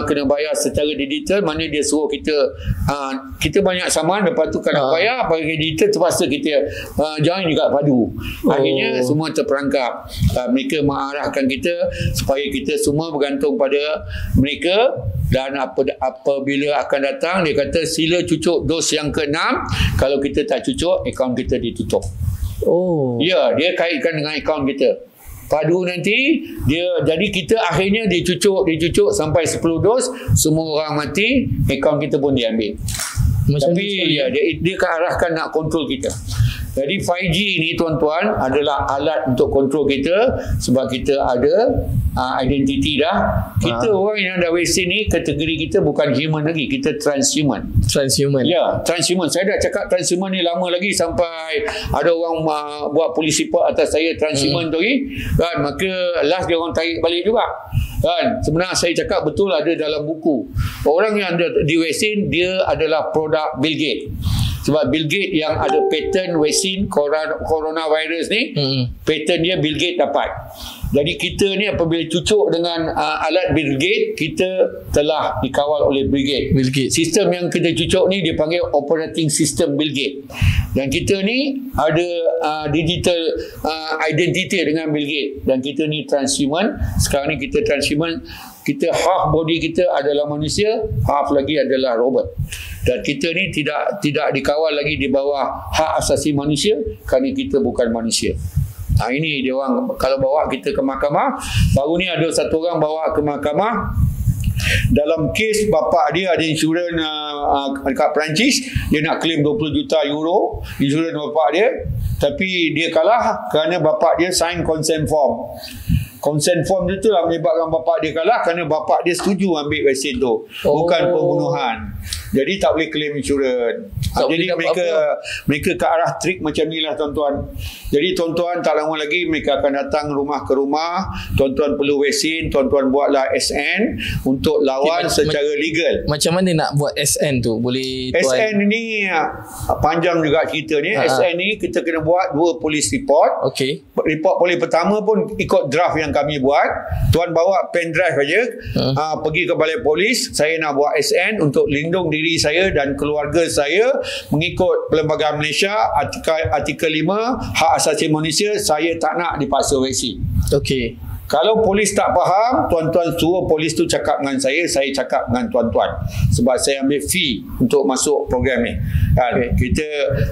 kena bayar secara digital. Mana dia suruh kita banyak saman, lepas tu kalau bayar pakai digital, terpaksa kita join juga padu. Akhirnya semua terperangkap. mereka mengarahkan kita supaya kita semua bergantung pada mereka. Dan apabila akan datang, dia kata sila cucuk dos yang ke-6. Kalau kita tak cucuk, akaun kita ditutup. Ya, dia kaitkan dengan akaun kita. Padu nanti jadi kita akhirnya dicucuk sampai 10 dos, semua orang mati, akaun kita pun diambil. Tapi dia arahkan nak kontrol kita. Jadi 5G ni tuan-tuan adalah alat untuk kontrol kita, sebab kita ada identiti dah. Kita orang yang dah vaksin ni, kategori kita bukan human lagi, kita transhuman. Ya, transhuman. Saya dah cakap transhuman ni lama lagi, sampai ada orang buat polis report atas saya transhuman tu lagi kan, maka last dia orang tarik balik juga kan. Sebenarnya saya cakap betul ada dalam buku. Orang yang divaksin dia adalah produk Bill Gates. Sebab Bill Gates yang ada patent vaksin coronavirus ni, patent dia Bill Gates dapat. Jadi kita ni apabila cucuk dengan alat Bill Gates, kita telah dikawal oleh Bill Gates. Sistem yang kita cucuk ni dipanggil operating system Bill Gates. Dan kita ni ada digital identity dengan Bill Gates. Dan kita ni transhuman. Sekarang ni kita transhuman. Kita half body kita adalah manusia, half lagi adalah robot. Dan kita ni tidak dikawal lagi di bawah hak asasi manusia, kerana kita bukan manusia. Ini dia orang kalau bawa kita ke mahkamah. Baru ni ada satu orang bawa ke mahkamah dalam kes bapa dia ada insurans dekat Perancis, dia nak claim 20 juta euro insurans bapa dia, tapi dia kalah kerana bapa dia sign consent form. Consent form tu lah menyebabkan bapa dia kalah, kerana bapa dia setuju ambil vaksin tu, bukan pembunuhan. Jadi tak boleh claim insurans. Jadi mereka ke arah trik macam ni lah tuan-tuan. Jadi tuan-tuan tak lama lagi mereka akan datang rumah ke rumah. Tuan-tuan perlu vaksin, tuan-tuan buatlah SN untuk lawan secara legal. Macam mana nak buat SN tu? Boleh tuan? SN ni panjang juga cerita ni. SN ni kita kena buat 2 polis report. Report polis pertama pun ikut draft yang kami buat. Tuan bawa pen drive saja, pergi ke balai polis, saya nak buat SN untuk lindung diri saya dan keluarga saya mengikut Perlembagaan Malaysia artikel 5 hak asasi manusia. Saya tak nak dipaksa vaksin. Kalau polis tak faham, tuan-tuan suruh polis tu cakap dengan saya cakap dengan tuan-tuan. Sebab saya ambil fee untuk masuk program ni. Kan?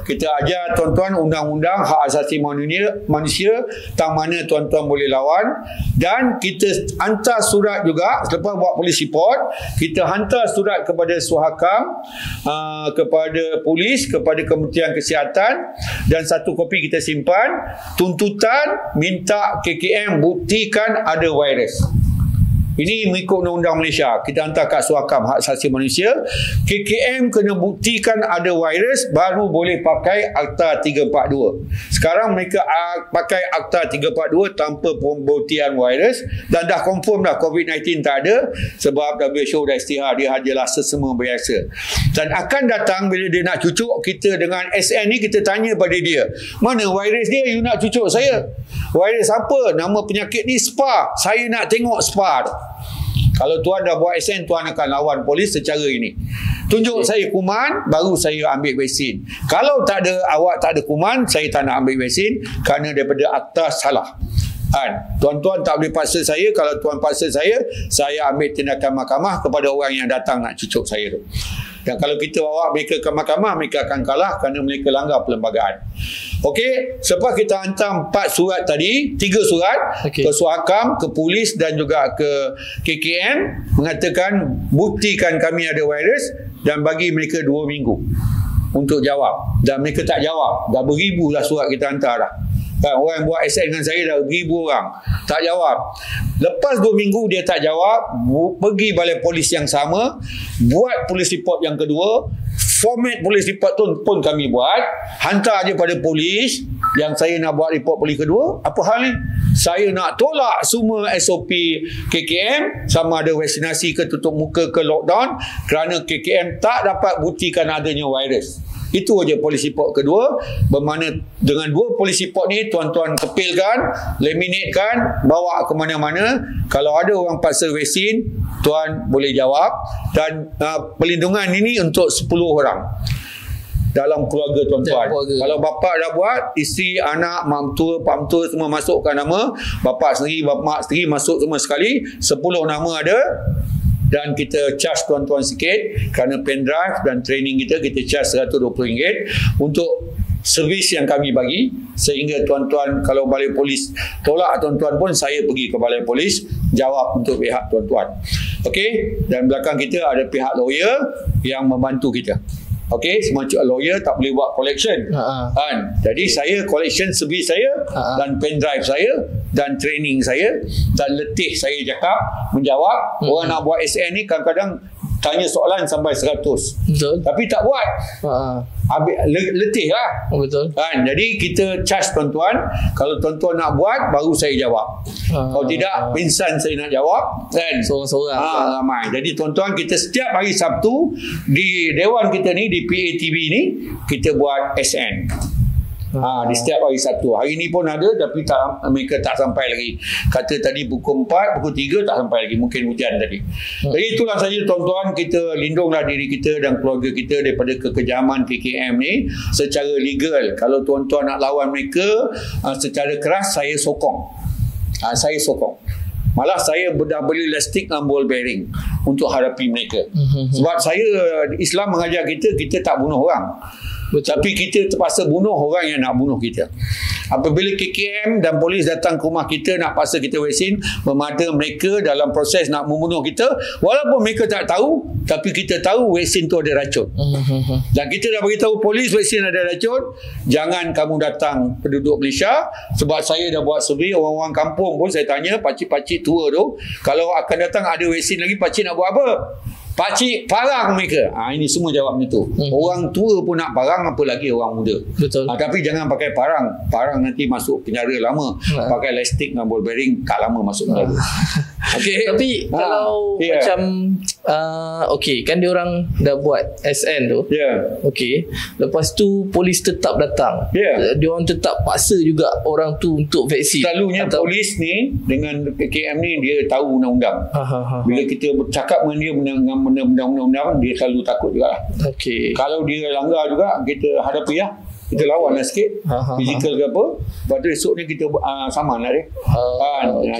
Kita ajar tuan-tuan undang-undang hak asasi manusia, tang mana tuan-tuan boleh lawan. Dan kita hantar surat juga, selepas buat polis report, kita hantar surat kepada Suhakam, kepada polis, kepada Kementerian Kesihatan, dan 1 kopi kita simpan. Tuntutan minta KKM buktikan ada virus. Ini mengikut undang-undang Malaysia. Kita hantar kat Suhakam Hak Asasi Manusia. KKM kena buktikan ada virus baru boleh pakai Akta 342. Sekarang mereka pakai Akta 342 tanpa pembuktian virus, dan dah confirm dah COVID-19 tak ada, sebab WHO dah istihar dia adalah sesama biasa. Dan akan datang bila dia nak cucuk kita dengan SN ni, kita tanya pada dia, mana virus dia you nak cucuk saya? Virus apa? Nama penyakit ni SPA. Saya nak tengok SPA. Kalau tuan dah buat SN, tuan akan lawan polis secara ini. Tunjuk saya kuman, baru saya ambil vaksin. Kalau tak ada, awak tak ada kuman, saya tak nak ambil vaksin kerana daripada akta salah. Tuan-tuan tak boleh paksa saya. Kalau tuan paksa saya ambil tindakan mahkamah kepada orang yang datang nak cucuk saya tu. Dan kalau kita bawa mereka ke mahkamah, mereka akan kalah kerana mereka langgar perlembagaan. Okey, selepas kita hantar 4 surat tadi, 3 surat ke Suhakam, ke polis dan juga ke KKM, mengatakan buktikan kami ada virus, dan bagi mereka 2 minggu untuk jawab. Dan mereka tak jawab. Dah beribu lah surat kita hantar dah. Orang yang buat SN dengan saya dah 1,000 orang tak jawab. Lepas 2 minggu dia tak jawab, pergi balai polis yang sama, buat polis report yang kedua. Format polis report tu pun kami buat, hantar je pada polis yang saya nak buat report polis kedua. Apa hal ni? Saya nak tolak semua SOP KKM, sama ada vaksinasi ke tutup muka ke lockdown, kerana KKM tak dapat buktikan adanya virus. Itu aja polis report kedua. Bermakna dengan 2 polis report ni, tuan-tuan kepilkan, laminatekan, bawa ke mana-mana. Kalau ada orang paksa vaksin, tuan boleh jawab. Dan perlindungan ini untuk 10 orang. dalam keluarga tuan-tuan. Kalau bapa dah buat, isteri, anak, mak mentua, pak mentua semua masukkan nama, bapa sendiri, mak sendiri masuk semua sekali, 10 nama ada. Dan kita charge tuan-tuan sikit kerana pendrive dan training kita charge RM120 untuk servis yang kami bagi, sehingga tuan-tuan kalau balai polis tolak tuan-tuan pun saya pergi ke balai polis jawab untuk pihak tuan-tuan. Okey, dan belakang kita ada pihak lawyer yang membantu kita. Okey, semacam lawyer tak boleh buat collection kan. Jadi saya collection servis saya dan pendrive saya dan training saya dan letih saya cakap menjawab. Orang nak buat SN ni kadang-kadang tanya soalan sampai 100. Betul. Tapi tak buat. Habis letih lah. Betul. Kan? Jadi kita charge tuan-tuan, kalau tuan-tuan nak buat baru saya jawab. Kalau tidak pingsan saya nak jawab kan. Seorang-seorang. Ramai. Jadi tuan-tuan, kita setiap hari Sabtu di dewan kita ni, di PATV ni, kita buat SN. Di setiap hari Sabtu. Hari ni pun ada, tapi mereka tak sampai lagi. Kata tadi pukul 4, pukul 3 tak sampai lagi. Mungkin hujan tadi. Jadi itulah saja tuan-tuan, kita lindunglah diri kita dan keluarga kita daripada kekejaman KKM ni secara legal. Kalau tuan-tuan nak lawan mereka secara keras, saya sokong. Saya sokong. Malah saya dah beli elastik dan ball bearing untuk hadapi mereka. Sebab Islam mengajar kita tak bunuh orang. Tapi kita terpaksa bunuh orang yang nak bunuh kita. Apabila KKM dan polis datang ke rumah kita nak paksa kita vaksin, memada mereka dalam proses nak membunuh kita, walaupun mereka tak tahu, tapi kita tahu vaksin tu ada racun. Dan kita dah beritahu polis vaksin ada racun. Jangan kamu datang penduduk Malaysia, sebab saya dah buat survey orang-orang kampung pun saya tanya, pakcik-pakcik tua tu, kalau akan datang ada vaksin lagi, pakcik nak buat apa? Pakcik parang mereka. Ini semua jawabnya tu. Orang tua pun nak parang, apa lagi orang muda. Betul. Tapi jangan pakai parang. Parang nanti masuk penjara lama. Pakai elastik dengan ball bearing tak lama masuk penjara. Okay. Tapi kalau macam okey, kan dia orang dah buat SN tu. Okey. Lepas tu polis tetap datang. Dia orang tetap paksa juga orang tu untuk vaksin. Selalunya polis ni dengan KKM ni dia tahu undang-undang. Bila kita bercakap dengan dia dengan undang-undang, dia selalu takut jugalah. Okey. Kalau dia langgar juga, kita hadapi lah. Kita lawan lah sikit. Fizikal ke apa. Lepas tu esok ni kita saman lah dia.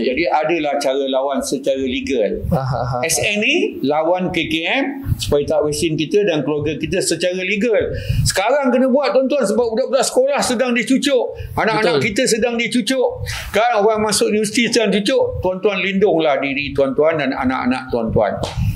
Jadi adalah cara lawan secara legal. SN ni lawan KKM supaya tak vaksin kita dan keluarga kita secara legal. Sekarang kena buat tuan-tuan, sebab budak-budak sekolah sedang dicucuk. Anak-anak kita sedang dicucuk. Kan orang masuk universiti sedang dicucuk. Tuan-tuan lindunglah diri tuan-tuan dan anak-anak tuan-tuan.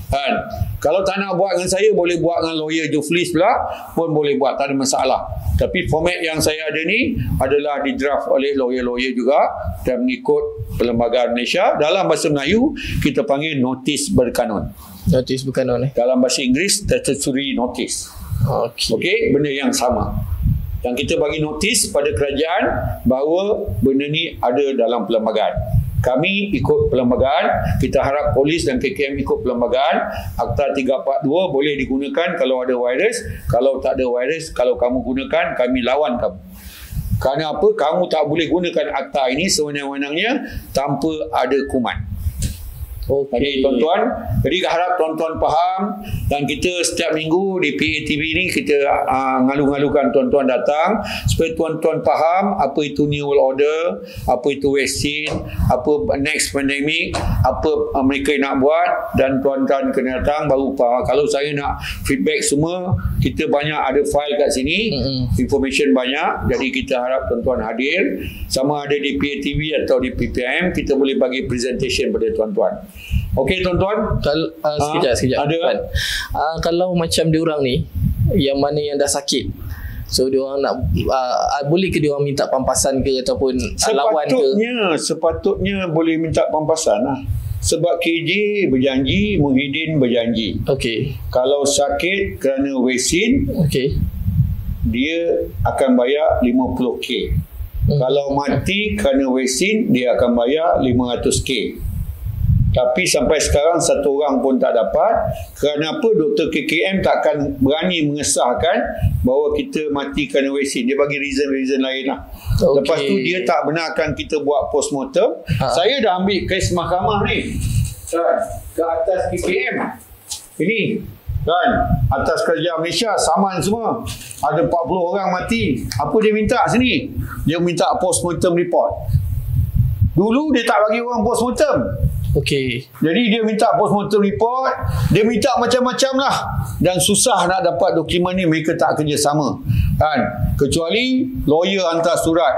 Kan? Kalau tak nak buat dengan saya, boleh buat dengan lawyer Juflis pula pun boleh buat, tak ada masalah. Tapi format yang saya ada ni adalah di draft oleh lawyer-lawyer juga dan mengikut Perlembagaan Malaysia. Dalam bahasa Melayu kita panggil notis berkanun. Notis berkanun Dalam bahasa Inggeris statutory notice. Okey, benda yang sama. Yang kita bagi notis pada kerajaan bahawa benda ni ada dalam perlembagaan. Kami ikut perlembagaan, kita harap polis dan KKM ikut perlembagaan. Akta 342 boleh digunakan kalau ada virus. Kalau tak ada virus, kalau kamu gunakan, kami lawan kamu. Kerana apa? Kamu tak boleh gunakan akta ini sewenang-wenangnya tanpa ada kuman. Jadi tuan-tuan, jadi harap tuan-tuan faham, dan kita setiap minggu di PATV ni kita ngalu-ngalukan tuan-tuan datang supaya tuan-tuan faham apa itu New World Order, apa itu vaksin, apa next pandemic, apa mereka nak buat, dan tuan-tuan kena datang baru faham. Kalau saya nak feedback semua, kita banyak ada file kat sini, information banyak, jadi kita harap tuan-tuan hadir, sama ada di PATV atau di PPM, kita boleh bagi presentation pada tuan-tuan. Okey tuan-tuan. Sekejap. Ada. Kalau macam diorang ni, yang mana yang dah sakit, so diorang nak boleh ke diorang minta pampasan ke ataupun lawan ke? Sepatutnya boleh minta pampasan lah. Sebab KJ berjanji, Muhyiddin berjanji. Okey. Kalau sakit kerana vaksin, dia akan bayar 50k. Kalau mati kerana vaksin, dia akan bayar 500k. Tapi sampai sekarang satu orang pun tak dapat. Kerana apa? Dr. KKM takkan berani mengesahkan bahawa kita mati kerana vaksin. Dia bagi reason-reason lain lah. Lepas tu dia tak benarkan kita buat postmortem. Saya dah ambil kes mahkamah ni ke atas KKM. Ini kan, atas kerajaan Malaysia saman semua, ada 40 orang mati. Apa dia minta sini? Dia minta postmortem report. Dulu dia tak bagi orang postmortem. Okey. Jadi dia minta postmortem report, dia minta macam-macam lah, dan susah nak dapat dokumen ni. Mereka tak kerjasama kan, kecuali lawyer hantar surat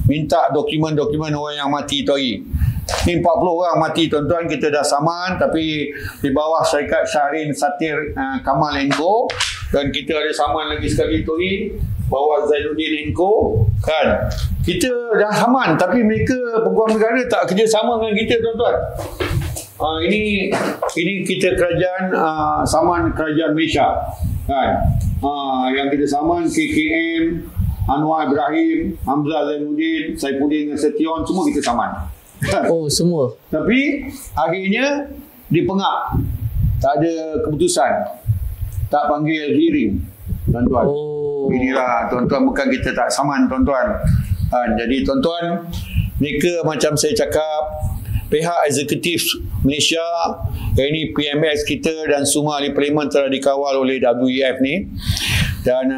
minta dokumen-dokumen orang yang mati tu hari. Ni 40 orang mati tuan-tuan, kita dah saman, tapi di bawah syarikat Syahrin Satir Kamal Enco, dan kita ada saman lagi sekali tu hari bawah Zainuddin Enco kan. Kita dah saman, tapi mereka peguam negara tak kerjasama dengan kita tuan-tuan. Ini kita kerajaan saman kerajaan Malaysia kan. Yang kita saman KKM, Anwar Ibrahim, Hamzah Zainuddin, Saifuddin Nasution, semua kita saman. Oh, semua. Tapi akhirnya dipengap. Tak ada keputusan. Tak panggil hearing tuan-tuan. Inilah tuan-tuan, bukan kita tak saman tuan-tuan. Jadi tuan-tuan, mereka macam saya cakap, pihak eksekutif Malaysia, ini PMX kita dan semua ahli parlimen telah dikawal oleh WEF ni, dan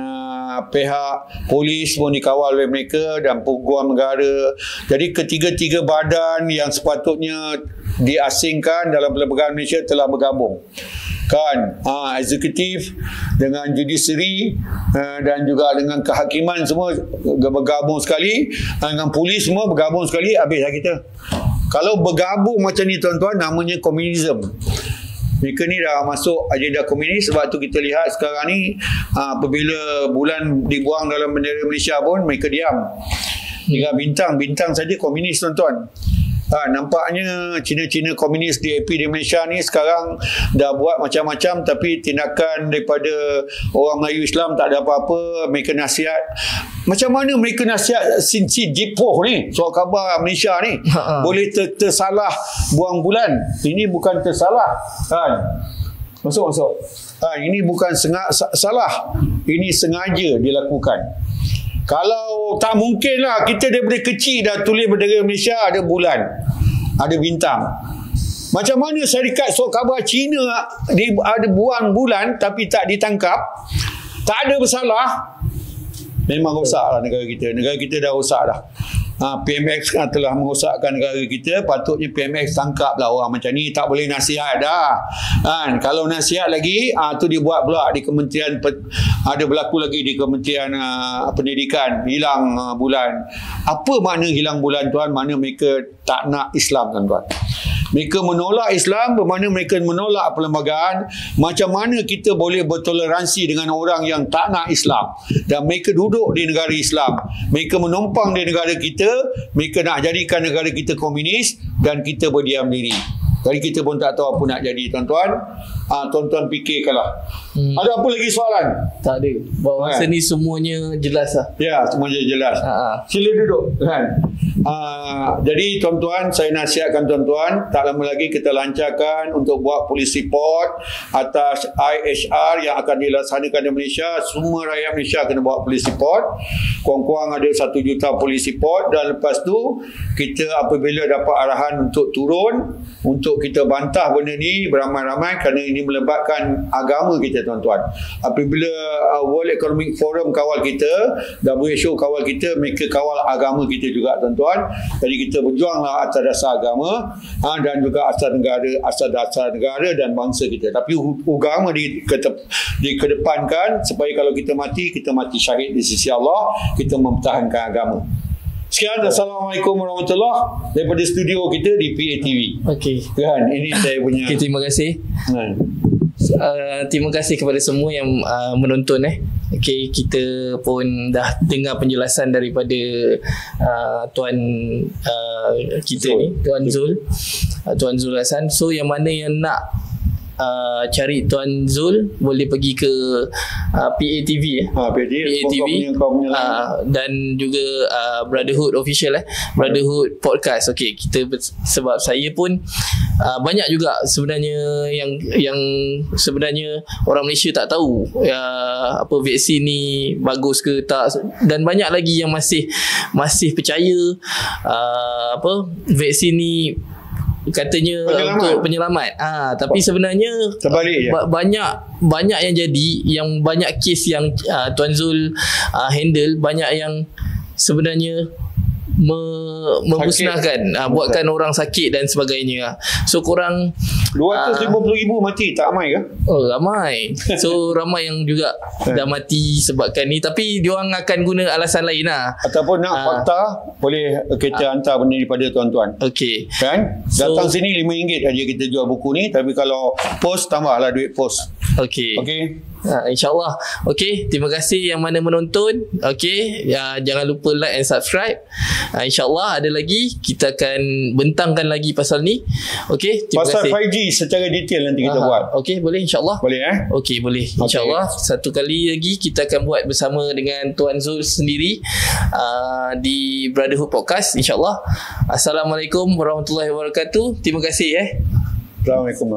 pihak polis pun dikawal oleh mereka dan peguam negara. Jadi ketiga-tiga badan yang sepatutnya diasingkan dalam perlembagaan Malaysia telah bergabung kan, eksekutif dengan judiciary dan juga dengan kehakiman semua bergabung sekali, dengan polis semua bergabung sekali. Habislah kita. Kalau bergabung macam ni tuan-tuan, namanya komunisme. Mereka ni dah masuk agenda komunis. Sebab tu kita lihat sekarang ni apabila bulan dibuang dalam bendera Malaysia pun mereka diam. Tinggal bintang saja komunis tuan-tuan. Nampaknya Cina-Cina komunis DAP di Malaysia ni sekarang dah buat macam-macam, tapi tindakan daripada orang Melayu Islam tak ada apa-apa. Mereka nasihat. Macam mana mereka nasihat Sinci Jipoh ni, surat khabar Malaysia ni, boleh tersalah buang bulan. Ini bukan tersalah kan. Masuk. Ini bukan salah. Ini sengaja dilakukan. Kalau tak mungkin lah, kita daripada kecil dah tulis bendera Malaysia ada bulan, ada bintang. Macam mana syarikat surat khabar Cina ada buang bulan tapi tak ditangkap, tak ada bersalah? Memang rosaklah negara kita. Negara kita dah rosak dah. PMX telah merosakkan negara kita. Patutnya PMX tangkaplah orang macam ni. Tak boleh nasihat dah kan. Kalau nasihat lagi tu dibuat pula di kementerian, ada berlaku lagi di kementerian pendidikan, hilang bulan. Apa makna hilang bulan tuan? Mana mereka tak nak Islam tuan-tuan. Mereka menolak Islam, bermakna mereka menolak perlembagaan. Macam mana kita boleh bertoleransi dengan orang yang tak nak Islam? Dan mereka duduk di negara Islam. Mereka menumpang di negara kita. Mereka nak jadikan negara kita komunis dan kita berdiam diri. Jadi kita pun tak tahu apa nak jadi tuan-tuan. Tuan-tuan fikirkanlah. Ada apa lagi soalan? Tak ada. Masa ni semuanya jelas lah. Ya, semuanya jelas. Sila duduk kan. Jadi tuan-tuan, saya nasihatkan tuan-tuan, tak lama lagi kita lancarkan untuk buat polis report atas IHR yang akan dilaksanakan di Malaysia. Semua rakyat Malaysia kena buat polis report. Kurang-kurang ada 1 juta polis report, dan lepas tu kita apabila dapat arahan untuk turun, untuk kita bantah benda ni beramai-ramai, kerana ini melibatkan agama kita tuan-tuan. Apabila World Economic Forum kawal kita, WHO kawal kita, mereka kawal agama kita juga tuan-tuan. Jadi kita berjuanglah atas dasar agama dan juga asas dasar negara dan bangsa kita. Tapi agama dikedepankan supaya kalau kita mati syahid di sisi Allah, kita mempertahankan agama. Sekian, Assalamualaikum warahmatullahi daripada studio kita di PATV. Okey. Kan, ini saya punya. Okay, terima kasih. Terima kasih kepada semua yang menonton. Okay, kita pun dah dengar penjelasan daripada Tuan kita Zul. Ni Tuan Zul, Tuan Zul Hasan. So yang mana yang nak cari Tuan Zul boleh pergi ke PATV PATV dan juga Brotherhood Official Brotherhood Podcast. Okey, kita sebab saya pun banyak juga sebenarnya yang sebenarnya orang Malaysia tak tahu apa vaksin ni bagus ke tak, dan banyak lagi yang masih percaya apa vaksin ni katanya untuk penyelamat. Tapi sebenarnya banyak yang jadi, yang banyak kes yang Tuan Zul handle, banyak yang sebenarnya memusnahkan, buatkan orang sakit dan sebagainya. So korang 250,000 mati, tak ramai ke? Oh, ramai. So ramai yang juga dah mati sebabkan ni, tapi diorang akan guna alasan lain lah. Ataupun nak fakta, boleh kita hantar benda ni pada tuan-tuan. Okey. Kan? Datang sini RM5 aja kita jual buku ni, tapi kalau post, tambahlah duit post. Okey. Okey. InsyaAllah. Okey, terima kasih yang mana menonton. Okey, jangan lupa like and subscribe. InsyaAllah ada lagi, kita akan bentangkan lagi pasal ni. Okey, terima pasal kasih. 5G secara detail nanti kita buat. Okey, boleh insyaAllah. Boleh Okey, boleh insyaAllah. Satu kali lagi kita akan buat bersama dengan Tuan Zul sendiri di Brotherhood Podcast, insyaAllah. Assalamualaikum warahmatullahi wabarakatuh. Terima kasih. Assalamualaikum.